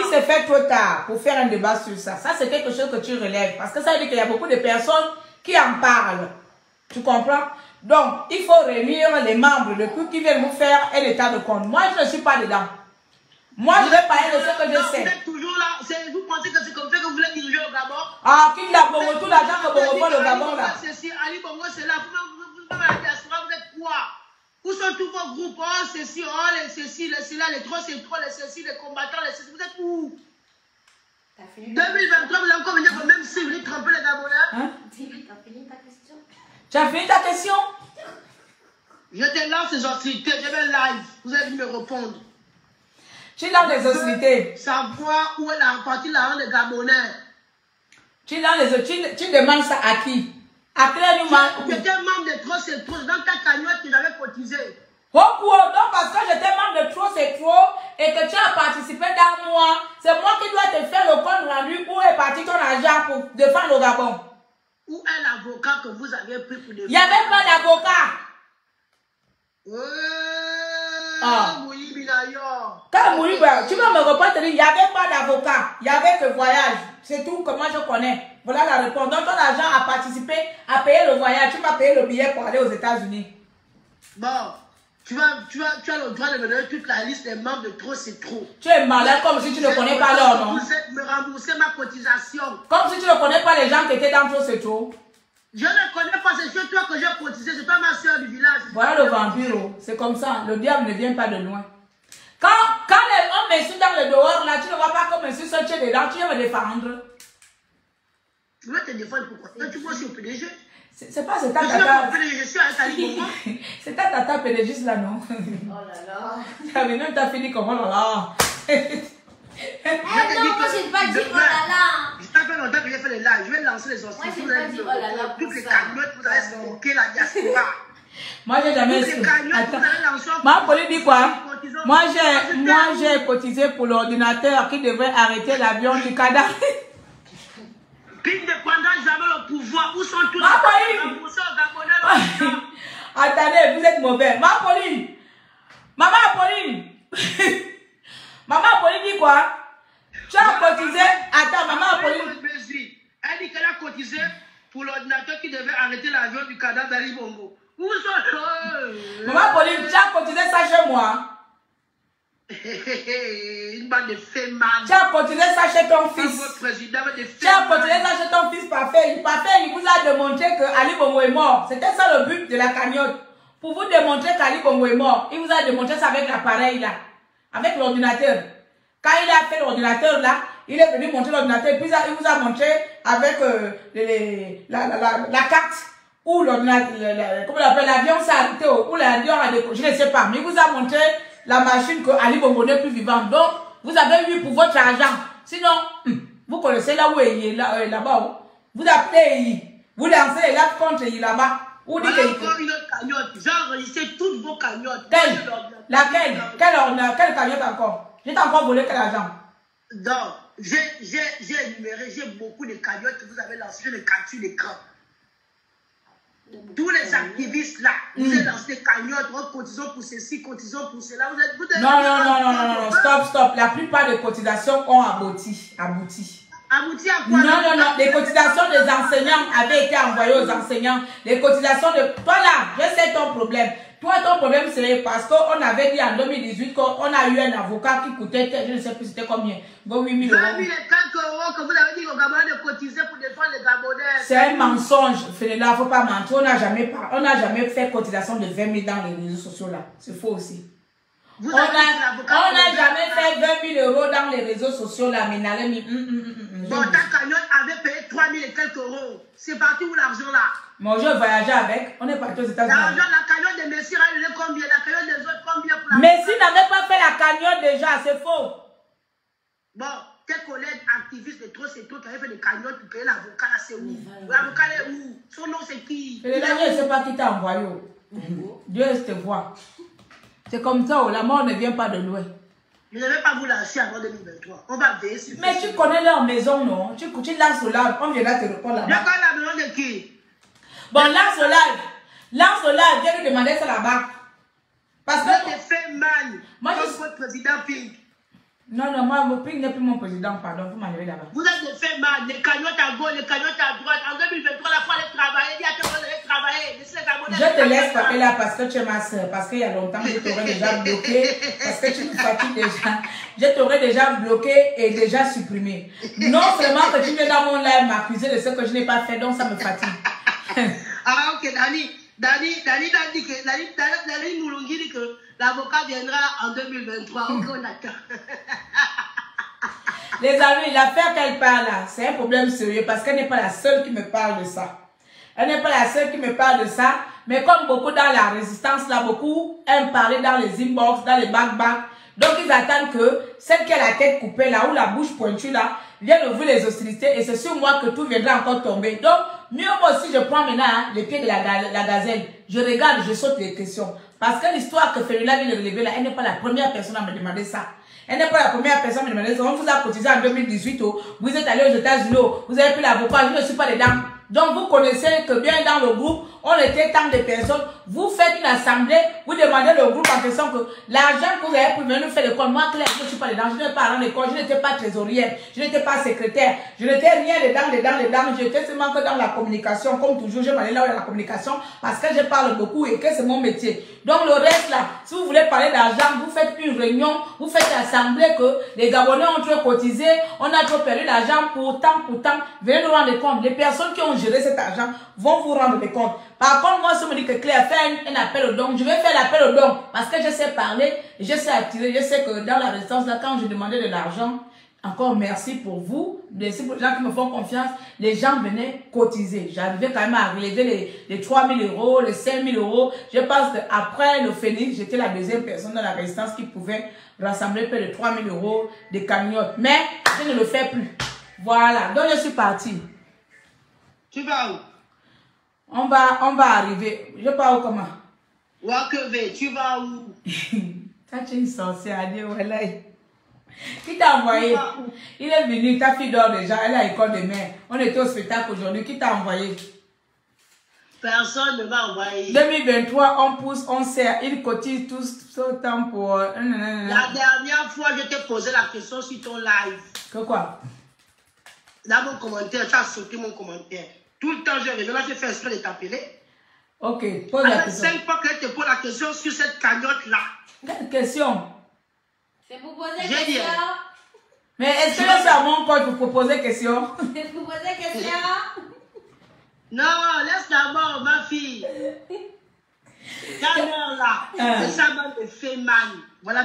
se fait trop tard pour faire un débat sur ça. Ça, c'est quelque chose que tu relèves. Parce que ça veut dire qu'il y a beaucoup de personnes qui en parlent. Tu comprends? Donc, il faut réunir les membres de coup qui viennent nous faire un état de compte. Moi, je ne suis pas dedans. Moi, je vais parler de ce que je sais. Vous êtes toujours là. Vous pensez que c'est comme ça que vous voulez diriger au Gabon? Ah, qui l'a Bongo, tout l'argent que Bongo vole au Gabon là. Ali Bongo, c'est là. Vous êtes quoi? Où sont tous vos groupes? Oh, ceci, oh, les ceci, les cela, les trop, c'est trop, les ceci, les combattants, les ceci. Vous êtes où? 2023, vous avez encore venir même si vous voulez tromper les Gabonais. Hein? Dis-lui, tu as fini ta question. Tu as fini ta question? Je te lance les hostilités, je vais live. Vous allez me répondre. Tu lances les hostilités. Savoir où est la partie là des Gabonais. Tu demandes ça à qui? À quel numéro? J'étais membre de Trop c'est trop. Dans ta cagnotte que j'avais cotisé. Oh, non, parce que j'étais membre de Trop c'est trop et que tu as participé dans moi. C'est moi qui dois te faire le compte rendu où est parti ton argent pour défendre le Gabon. Où est l'avocat que vous avez pris pour défendre? Il n'y avait pas d'avocat. Quand Mouriba, tu vas me répondre, il n'y avait pas d'avocat. Il n'y avait que voyage. C'est tout que moi je connais. Voilà la réponse. Donc ton argent a participé à payer le voyage. Tu vas payer le billet pour aller aux États-Unis. Bon, tu as le droit de me donner toute la liste des membres de Trop c'est trop. Tu es malade comme si tu ne connais pas leur nom. Vous êtes me rembourser ma cotisation. Comme si tu ne connais pas les gens qui étaient dans Trop c'est trop. Je ne connais pas, c'est sur toi que j'ai cotisé, c'est pas ma soeur du village. Voilà le vampire, c'est comme ça. Le diable ne vient pas de loin. Quand on m'insulte dans le dehors, là, tu ne vois pas comme m'insulte tu es dedans, tu viens me défendre. Tu veux te défendre pourquoi? Tu vois aussi au PDG. C'est pas cet tata. Je suis avec Ali Bongo. C'est ta tata PDG là, non? Oh là là. Ah, mais même t'as fini comme oh là là. Non, moi j'ai pas dit oh là là. Ça fait longtemps que j'ai fait les lives. Je vais lancer les hosties. Moi j'ai pas dit oh là là. Toutes les cagnottes, vous allez stocker la diaspora. Moi j'ai jamais. Toutes les cagnottes, vous allez lancer. Ma Pauline dit quoi? Moi j'ai cotisé pour l'ordinateur qui devrait arrêter l'avion du Qatar. Qui ne prendra jamais le pouvoir. Où sont tous Ma Pauline? Attendez, vous êtes mauvais. Ma Pauline. Maman Pauline. Maman Pauline dit quoi? Tu as cotisé. Attends, maman Pauline. Elle dit qu'elle a cotisé pour l'ordinateur qui devait arrêter l'avion du Canada d'Ali Bongo. Où sont Maman Pauline, tu as cotisé ça chez moi. Une bande de fémales. Tu as cotisé ça chez ton fils. Tu as cotisé ça chez ton fils Parfait. Parfait, il vous a démontré que Ali Bongo est mort. C'était ça le but de la cagnotte. Pour vous démontrer qu'Ali Bongo est mort. Il vous a démontré ça avec l'appareil là. Avec l'ordinateur. Quand il a fait l'ordinateur là, il est venu montrer l'ordinateur. Puis il vous a montré avec la carte. Où l'ordinateur, comment on appelle, l'avion s'est arrêté. Où l'avion a décollé. Je ne sais pas. Mais il vous a montré la machine que Ali Bongo n'est plus vivant. Donc, vous avez eu pour votre argent. Sinon, vous connaissez là où il est là-bas. Vous appelez, vous lancez là contre là-bas. Vous dites encore une autre cagnotte. J'ai enregistré toutes vos cagnottes. Laquelle? Quelle cagnotte encore? J'ai encore volé quel argent? Donc, j'ai énuméré, j'ai beaucoup de cagnottes que vous avez lancées, je les capture l'écran. Tous les activistes là, vous avez lancé des cagnottes, cotisons pour ceci, cotisons pour cela. Vous êtes non, stop. La plupart des cotisations ont abouti. Abouti à quoi? Non. Les cotisations des enseignants avaient été envoyées aux enseignants. Les cotisations de... Toi là, je sais ton problème. Toi, ton problème, c'est parce qu'on avait dit en 2018 qu'on a eu un avocat qui coûtait, je ne sais plus c'était combien, 8 000 euros. 20 000 et quelques euros que vous avez dit aux Gabonais de cotiser pour défendre les Gabonais. C'est un mensonge, Féléla, il ne faut pas mentir. On n'a jamais fait cotisation de 20 000 dans les réseaux sociaux là. C'est faux aussi. On n'a jamais fait 20 000 euros dans les réseaux sociaux là, mais n'allez bon, ta cagnotte avait payé 3 000 et quelques euros. C'est parti où l'argent là? Moi, je voyageais avec. On est parti aux États-Unis. L'argent, la cagnotte de Messi, elle est combien? La cagnotte des autres, combien pour la... Messi n'avait pas fait la cagnotte déjà, c'est faux. Bon, tes collègues activistes de trop, c'est trop, qui avaient fait des cagnottes pour payer l'avocat là, c'est où? L'avocat est où? Son nom c'est qui? Et là, je ne sais pas qui t'a envoyé. Dieu te voit. C'est comme ça, la mort ne vient pas de loin. Je ne vais pas vous lâcher avant 2023. On va veiller sur. Mais tu connais leur maison, non? Tu lances au live, on viendra te répondre là-bas. Je connais la maison de qui? Bon, lance au live. Lance au live, viens lui demander ça là-bas. Parce que... Vous êtes fait mal. Moi, comme votre président Pink. Non, moi, mon Pink n'est plus mon président, pardon, vous m'enlevez là-bas. Vous êtes des faits mal. Les cagnottes à gauche, les cagnottes à droite. En 2023, la fois aller travailler. Dis à tout le monde d'aller travailler. Laissez les Gabonais. Je te laisse taper là parce que tu es ma soeur. Parce qu'il y a longtemps, je t'aurais déjà bloqué. Parce que tu me fatigues déjà. Je t'aurais déjà bloqué et déjà supprimé. Non seulement que tu viens dans mon live m'accuser de ce que je n'ai pas fait, donc ça me fatigue. Ah, ok, Dani Moulongi dit que l'avocat viendra en 2023. Ok, on attend. Les amis, l'affaire qu'elle parle là, c'est un problème sérieux parce qu'elle n'est pas la seule qui me parle de ça. Elle n'est pas la seule qui me parle de ça, mais comme beaucoup dans la résistance là, beaucoup aiment parler dans les inbox, dans les back. Donc ils attendent que celle qui a la tête coupée là ou la bouche pointue là vienne ouvrir les hostilités et c'est sur moi que tout viendra encore tomber. Donc mieux moi aussi je prends maintenant hein, les pieds de la gazelle, je regarde, je saute les questions. Parce que l'histoire que Féléla vient de relever là, elle n'est pas la première personne à me demander ça. Elle n'est pas la première personne à me demander ça. On vous a cotisé en 2018, oh, vous êtes allé aux États-Unis, oh, vous avez pris l'avocat, je ne suis pas dedans. Donc vous connaissez que bien dans le groupe, on était tant de personnes, vous faites une assemblée, vous demandez le groupe en question que l'argent que vous avez pu venir faire l'école, moi Claire, je ne suis pas dedans, je n'étais pas dans l'école, je n'étais pas trésorière, je n'étais pas secrétaire, je n'étais rien dedans, j'étais seulement que dans la communication, comme toujours, je m'allais là où il y a la communication, parce que je parle beaucoup et que c'est mon métier. Donc le reste là, si vous voulez parler d'argent, vous faites une réunion, vous faites assemblée que les Gabonais ont trop cotisé, on a trop perdu l'argent pour tant, venez nous rendre compte. Les personnes qui ont géré cet argent vont vous rendre compte. Par contre, moi, si on me dit que Claire fait un appel au don, je vais faire l'appel au don parce que je sais parler, je sais attirer, je sais que dans la résistance, là, quand je demandais de l'argent, encore merci pour vous, merci pour les gens qui me font confiance, les gens venaient cotiser. J'arrivais quand même à relever les 3 000 euros, les 5 000 euros. Je pense qu'après le Phénix, j'étais la deuxième personne dans la résistance qui pouvait rassembler près de 3 000 euros de cagnottes. Mais je ne le fais plus. Voilà, donc je suis partie. Tu vas où? On va arriver. Je pars où comment? Wakeve, tu vas où? Ça, tu es une sorcière, Dieu, voilà. Qui t'a envoyé? Il est venu, ta fille dort déjà, elle est à l'école demain. On était au spectacle aujourd'hui. Qui t'a envoyé? Personne ne m'a envoyé. 2023, on pousse, on sert, il cotise tout ce temps pour... La dernière fois, je t'ai posé la question sur ton live. Que quoi? Dans mon commentaire, tu as sauté mon commentaire. Tout le temps, je reviens, là, je fais exprès de t'appeler. Ok, pose la question. 5 fois que je te pose la question sur cette cagnotte-là. Quelle question? C'est pour poser question. Mais est-ce que je suis à mon compte pour proposer question? C'est pour poser question. Non, laisse d'abord, ma fille. Là, c'est ça, me fait mal. Voilà,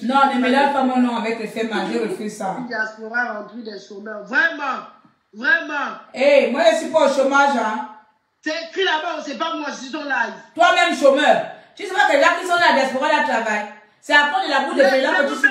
non, ne mélange pas mon nom avec le fait mal, je refuse ça. La diaspora remplie des chômeurs. Vraiment. Hey, moi, je ne suis pas au chômage, hein. C'est écrit là-bas, c'est pas moi, c'est ton live. Toi-même, chômeur. Tu sais pas que les gens qui sont dans la diaspora, là, travaillent. C'est à cause de la boue de Féléla que tu sais.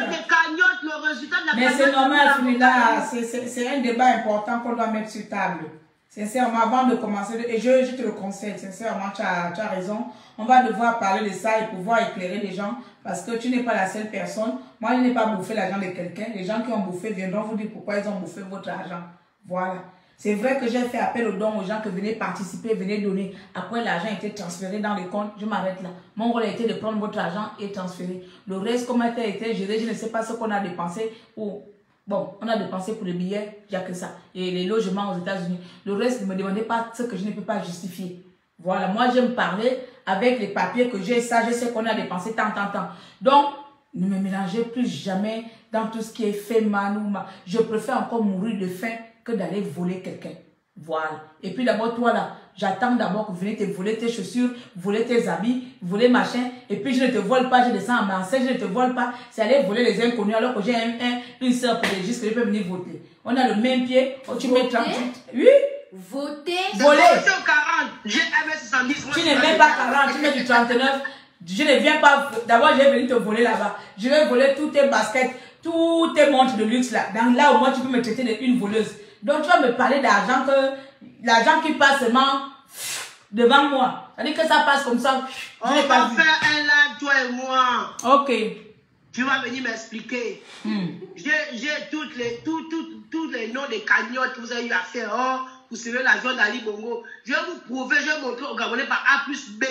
Mais c'est normal, Féléla. C'est un débat important qu'on doit mettre sur table. Sincèrement, avant de commencer, et je te le conseille, sincèrement, tu as raison. On va devoir parler de ça et pouvoir éclairer les gens parce que tu n'es pas la seule personne. Moi, je n'ai pas bouffé l'argent de quelqu'un. Les gens qui ont bouffé viendront vous dire pourquoi ils ont bouffé votre argent. Voilà. C'est vrai que j'ai fait appel aux dons aux gens qui venaient participer, venaient donner. Après, l'argent était transféré dans les comptes. Je m'arrête là. Mon rôle a été de prendre votre argent et transférer. Le reste, comment a été géré, je ne sais pas ce qu'on a dépensé ou... Bon, on a dépensé pour les billets, il n'y a que ça. Et les logements aux États-Unis. Le reste, ne me demandez pas ce que je ne peux pas justifier. Voilà, moi j'aime parler avec les papiers que j'ai, ça, je sais qu'on a dépensé tant. Donc, ne me mélangez plus jamais dans tout ce qui est fait man ou mal. Je préfère encore mourir de faim que d'aller voler quelqu'un. Voilà. Et puis d'abord, toi là, j'attends d'abord que vous venez te voler tes chaussures, voler tes habits, voler machin. Et puis je ne te vole pas, je descends en Marseille, je ne te vole pas. C'est aller voler les inconnus alors que j'ai une soeur pédagogiste que je peux venir voter. On a le même pied, oh, tu mets 38. Oui. Voter. Voler. J'ai 1m70. Tu n'es même pas 40, tu mets du 39. Je ne viens pas, d'abord je vais venir te voler là-bas. Je vais voler tous tes baskets, tous tes montres de luxe là. Donc là au moins tu peux me traiter d'une voleuse. Donc tu vas me parler d'argent l'argent qui passe seulement devant moi. C'est-à-dire que ça passe comme ça. On va faire un live toi et moi. Ok. Tu vas venir m'expliquer. J'ai tous les noms des cagnottes que vous avez eu à faire. Oh, vous savez l'argent d'Ali Bongo. Je vais vous prouver, je vais montrer aux Gabonais par A plus B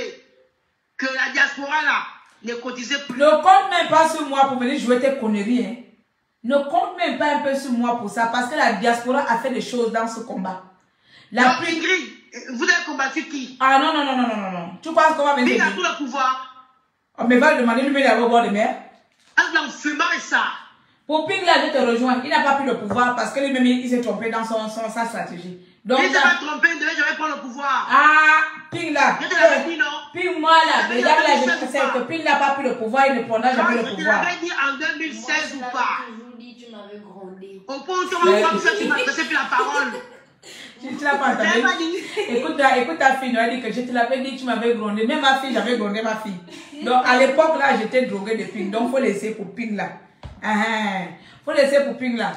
que la diaspora là ne cotisait plus. Ne compte même pas sur moi pour venir jouer tes conneries. Hein. Ne compte même pas un peu sur moi pour ça. Parce que la diaspora a fait des choses dans ce combat. La Ingrid, vous avez combattu qui? Ah non. Tu penses qu'on va venir? Il a tout le pouvoir. Oh, mais va le demander lui-même d'aller au bord de mer. Ah, l'enfumage ça. Pour Ping là, je te rejoins. Il n'a pas pris le pouvoir parce que lui-même il s'est trompé dans sa stratégie. Donc, il s'est pas trompé, je vais prendre le pouvoir. Ah, Ping là. Je te l'avais dit non. Ping moi là, regarde là, je sais que Ping n'a pas pris le pouvoir, il ne prendra jamais le pouvoir. Je te l'avais dit en 2016 ou pas. Tu m'avais grondé. Au point où tu vas comme ça, tu m'as passé plus la parole. Tu l'as pas entendu. Écoute ta fille, elle dit que je te l'avais dit, tu m'avais grondé. Même ma fille, j'avais grondé ma fille. Donc à l'époque là, j'étais droguée de Ping. Donc il faut laisser pour Ping là. Faut laisser pour Ping là.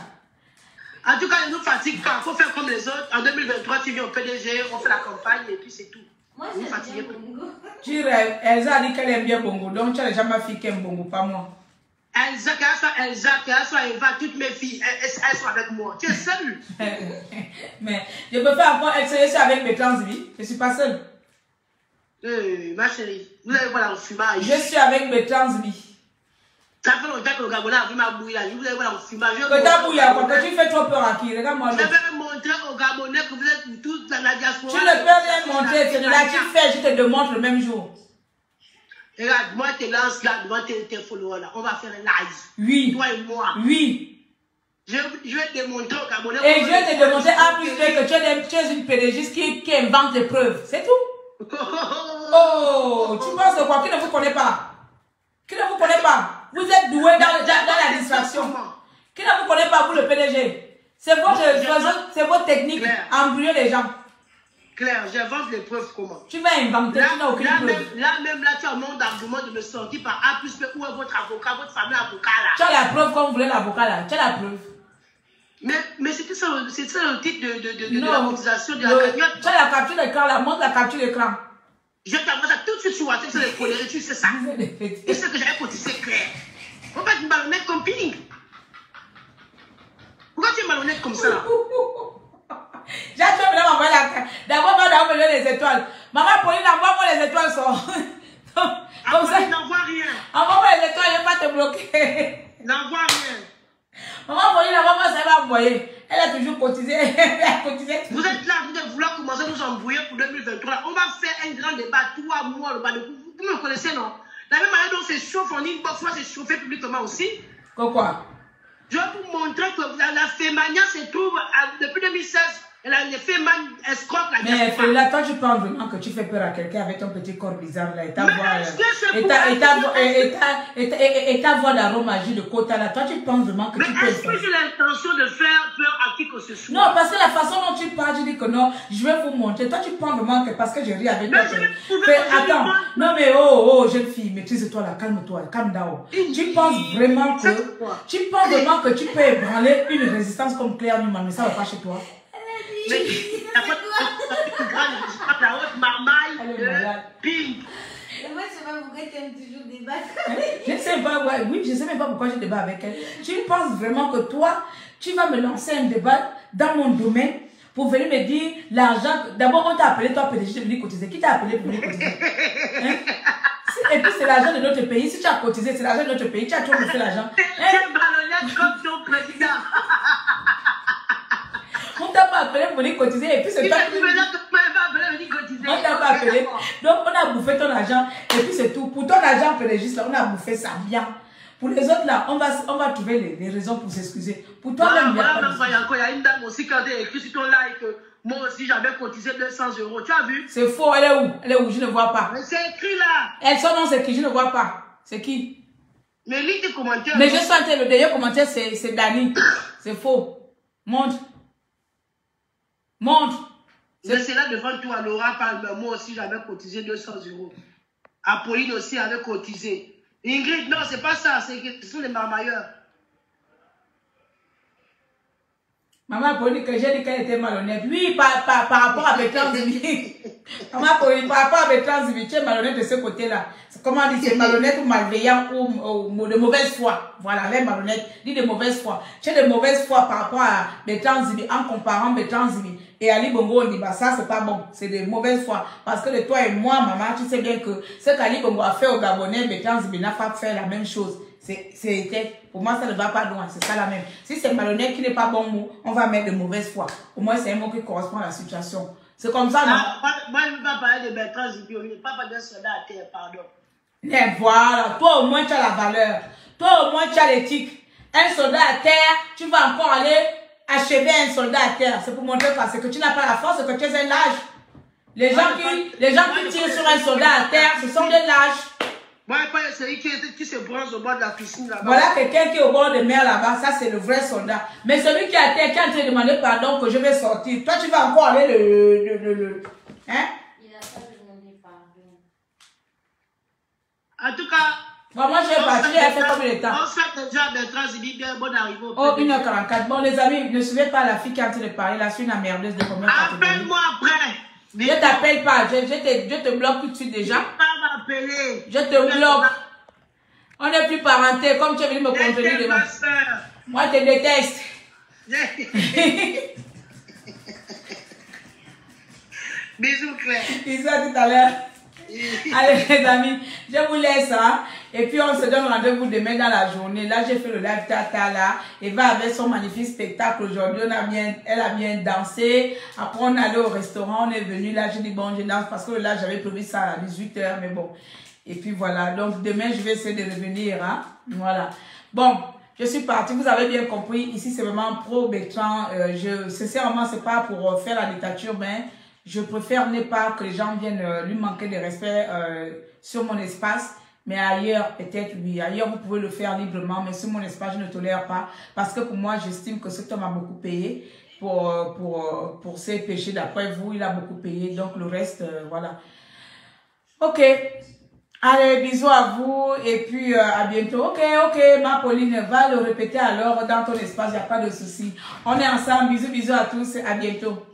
En tout cas, il nous fatigue pas. Il faut faire comme les autres. En 2023, tu viens au PDG, on fait la campagne et puis c'est tout. Moi, vous j'aime fatiguez bien pas. Bongo. Tu rêves. Elsa a dit qu'elle aime bien Bongo. Donc tu as déjà ma fille qui aime Bongo, pas moi. Elsa, qu'elle soit Eva, toutes mes filles, elles sont avec moi. Tu es seule. Mais je peux faire encore essayer ça avec mes transvis. Je ne suis pas seule. Ma chérie, vous allez voir l'enfumage. Je suis avec mes transvis. Ça fait longtemps que le Gabonais a vu ma bouille là. Vous allez voir l'enfumage. Que ta bouille à quoi? Que tu fais trop peur à qui? Regarde-moi je l'autre. vais montrer aux Gabonais que vous êtes tous dans la diaspora. Tu ne peux rien montrer. C'est de là que tu fais. Je te démontre le même jour. Regarde, moi, je te lance là devant tes followers là. On va faire un live. Oui. Toi et moi. Oui. Je vais te démontrer au Gabonais. Et je vais te démontrer à plus près que tu es une pédagogiste qui invente des preuves. C'est tout. Oh, tu penses quoi? Qui ne vous connaît pas? Qui ne vous connaît pas? Vous êtes doué dans la distraction. Qui ne vous connaît pas, vous le PDG? C'est votre technique à embrouiller les gens. Claire, j'invente les preuves comment? Tu vas inventer, tu n'as aucune preuve. Là, tu as un nombre d'arguments de me sortir par A plus B. Où est votre avocat, votre fameux avocat là? Tu as la preuve comme vous voulez l'avocat là. Tu as la preuve. Mais c'est ça le titre de la mobilisation de la cagnotte. Tu as la capture d'écran là, montre la capture d'écran. Je t'envoie ça tout de suite sur WhatsApp, sur les collègues, tu sais ça. Et ce que j'avais cotisé clair. On va être malhonnête comme Ping. Pourquoi tu es malhonnête comme ça? J'ai toujours voulu m'envoyer la... D'abord, va d'envoyer les étoiles. Maman Pauline, envoie-moi les étoiles. Comme ça. N'envoie rien. Envoie-moi les étoiles, je ne vais pas te bloquer. N'envoie rien. Maman Pauline, envoie-moi ça, elle va envoyer. Elle a toujours cotisé. Elle a cotisé. Vous êtes là, vous devez vouloir commencer à nous embrouiller pour 2023. On va faire un grand débat, toi, moi, le bas de vous. Vous me connaissez, non? La même manière dont c'est chauffe en inbox, moi, c'est chauffé publiquement aussi. Quoi? Je vais vous montrer que la Fémania se trouve depuis 2016. Elle a les Féman escroque la diaspora. Mais là, toi, tu penses vraiment que tu fais peur à quelqu'un avec ton petit corps bizarre là et ta voix d'aromagie de quota là. Toi, tu penses vraiment que tu peux. Mais est-ce que j'ai l'intention de faire peur à qui que ce soit? Non, parce que la façon dont tu parles, je dis que non, je vais vous montrer. Toi, tu penses vraiment que parce que je ris avec toi. Attends, non mais oh, jeune fille, maîtrise-toi là, calme-toi, calme down. Tu penses vraiment que tu peux ébranler une résistance comme Claire Newman, mais ça va pas chez toi. Mais la haute marmaille de Pink. Moi, je sais pas pourquoi tu aimes toujours débattre. Je ne sais pas, oui, je ne sais même pas pourquoi je débat avec elle. Tu penses vraiment que toi, tu vas me lancer un débat dans mon domaine pour venir me dire l'argent. D'abord, on t'a appelé, toi, PDG, de venir cotiser. Qui t'a appelé pour venir cotiser? Et puis, c'est l'argent de notre pays. Si tu as cotisé, c'est l'argent de notre pays. Tu as toujours fait l'argent. Tu es ballonnette comme ton président. On t'a pas appelé pour venir cotiser et puis c'est toi qui... Tu me là que tu m'avais appelé pour venir cotiser. On t'a pas appelé. Donc, on a bouffé ton argent. Et puis, c'est tout. Pour ton argent, juste là, on a bouffé ça bien. Pour les autres, là, on va trouver les raisons pour s'excuser. Pour toi-même, il y a pas de... Il y a une dame aussi qui a écrit sur ton like que moi aussi, j'avais cotisé 200 €. Tu as vu? C'est faux. Elle est où? Elle est où? Je ne vois pas. Mais c'est écrit là. Elle, son nom, c'est qui? Je ne vois pas. C'est qui? Mais lis tes commentaires. Mais je sentais le dernier commentaire, c'est Dani. C'est faux. Montre. Montre. C'est là devant toi, Laura parle. Moi aussi, j'avais cotisé 200 €. Apolline aussi avait cotisé. Ingrid, non, c'est pas ça. Ce sont les marmailleurs. Maman Apolline, que j'ai dit qu'elle était malhonnête. Oui, par rapport à Bertrand Zibi. Maman Apolline, par rapport à Bertrand Zibi, tu es malhonnête de ce côté-là. Comment on dit, c'est malhonnête ou malveillant ou de mauvaise foi. Voilà, elle est malhonnête. Dit de mauvaise foi. Tu es de mauvaise foi par rapport à Bertrand Zibi en comparant Bertrand Zibi. Et Ali Bongo, on dit, bah ça, c'est pas bon. C'est de mauvaise foi. Parce que de toi et moi, maman, tu sais bien que ce qu'Ali Bongo a fait au Gabonais, Bertrand Zibi n'a pas fait la même chose. Pour moi, ça ne va pas loin. C'est ça la même. Si c'est malhonnête qui n'est pas bon mot, on va mettre de mauvaise foi. Au moins, c'est un mot qui correspond à la situation. C'est comme ça, non? Moi, je ne veux pas parler de Bertrand Zibi. Je ne veux pas parler d'un soldat à terre, pardon. Mais voilà. Toi, au moins, tu as la valeur. Toi, au moins, tu as l'éthique. Un soldat à terre, tu vas encore aller achever un soldat à terre. C'est pour montrer parce que tu n'as pas la force, que tu es un lâche. Les gens qui tirent sur un soldat à terre, ce sont des lâches. Moi, celui qui se bronze au bord de la piscine là-bas. Voilà quelqu'un qui est au bord de mer là-bas, ça c'est le vrai soldat. Mais celui qui est à terre, qui est en train de demander pardon que je vais sortir, toi tu vas encore aller hein? Il a pas demandé pardon. En tout cas, bon, moi je vais partir, elle fait combien de temps? On souhaite déjà Bertrand Zibi bien bon arrivée au Oh, 1h44. Bon les amis, ne suivez pas la fille qui est en train de parler, là, c'est une emmerdeuse de combien de temps? Appelle-moi après. Je t'appelle pas, je te bloque tout de suite déjà. Pas m'appeler. Je te bloque. On n'est plus parenté, comme tu es venu me contenir devant. Moi, je te déteste. Bisous, Claire. Bisous à tout à l'heure. Allez, les amis, je vous laisse. Hein? Et puis, on se donne rendez-vous demain dans la journée. Là, j'ai fait le live Tata là. Eva avec son magnifique spectacle aujourd'hui. Elle a bien dansé. Après, on est allé au restaurant. On est venu là. J'ai dit, bon, je danse parce que là, j'avais prévu ça à 18 h. Mais bon. Et puis, voilà. Donc, demain, je vais essayer de revenir. Hein? Voilà. Bon, je suis partie. Vous avez bien compris. Ici, c'est vraiment pro Bertrand. Sincèrement, c'est pas pour faire la dictature, mais je préfère ne pas que les gens viennent lui manquer de respect sur mon espace. Mais ailleurs, peut-être, oui. Ailleurs, vous pouvez le faire librement. Mais sur mon espace, je ne tolère pas. Parce que pour moi, j'estime que cet homme a beaucoup payé pour ses péchés. D'après vous, il a beaucoup payé. Donc, le reste, voilà. Ok. Allez, bisous à vous. Et puis, à bientôt. Ok, ma Pauline, va le répéter alors dans ton espace. Il n'y a pas de souci. On est ensemble. Bisous, bisous à tous. À bientôt.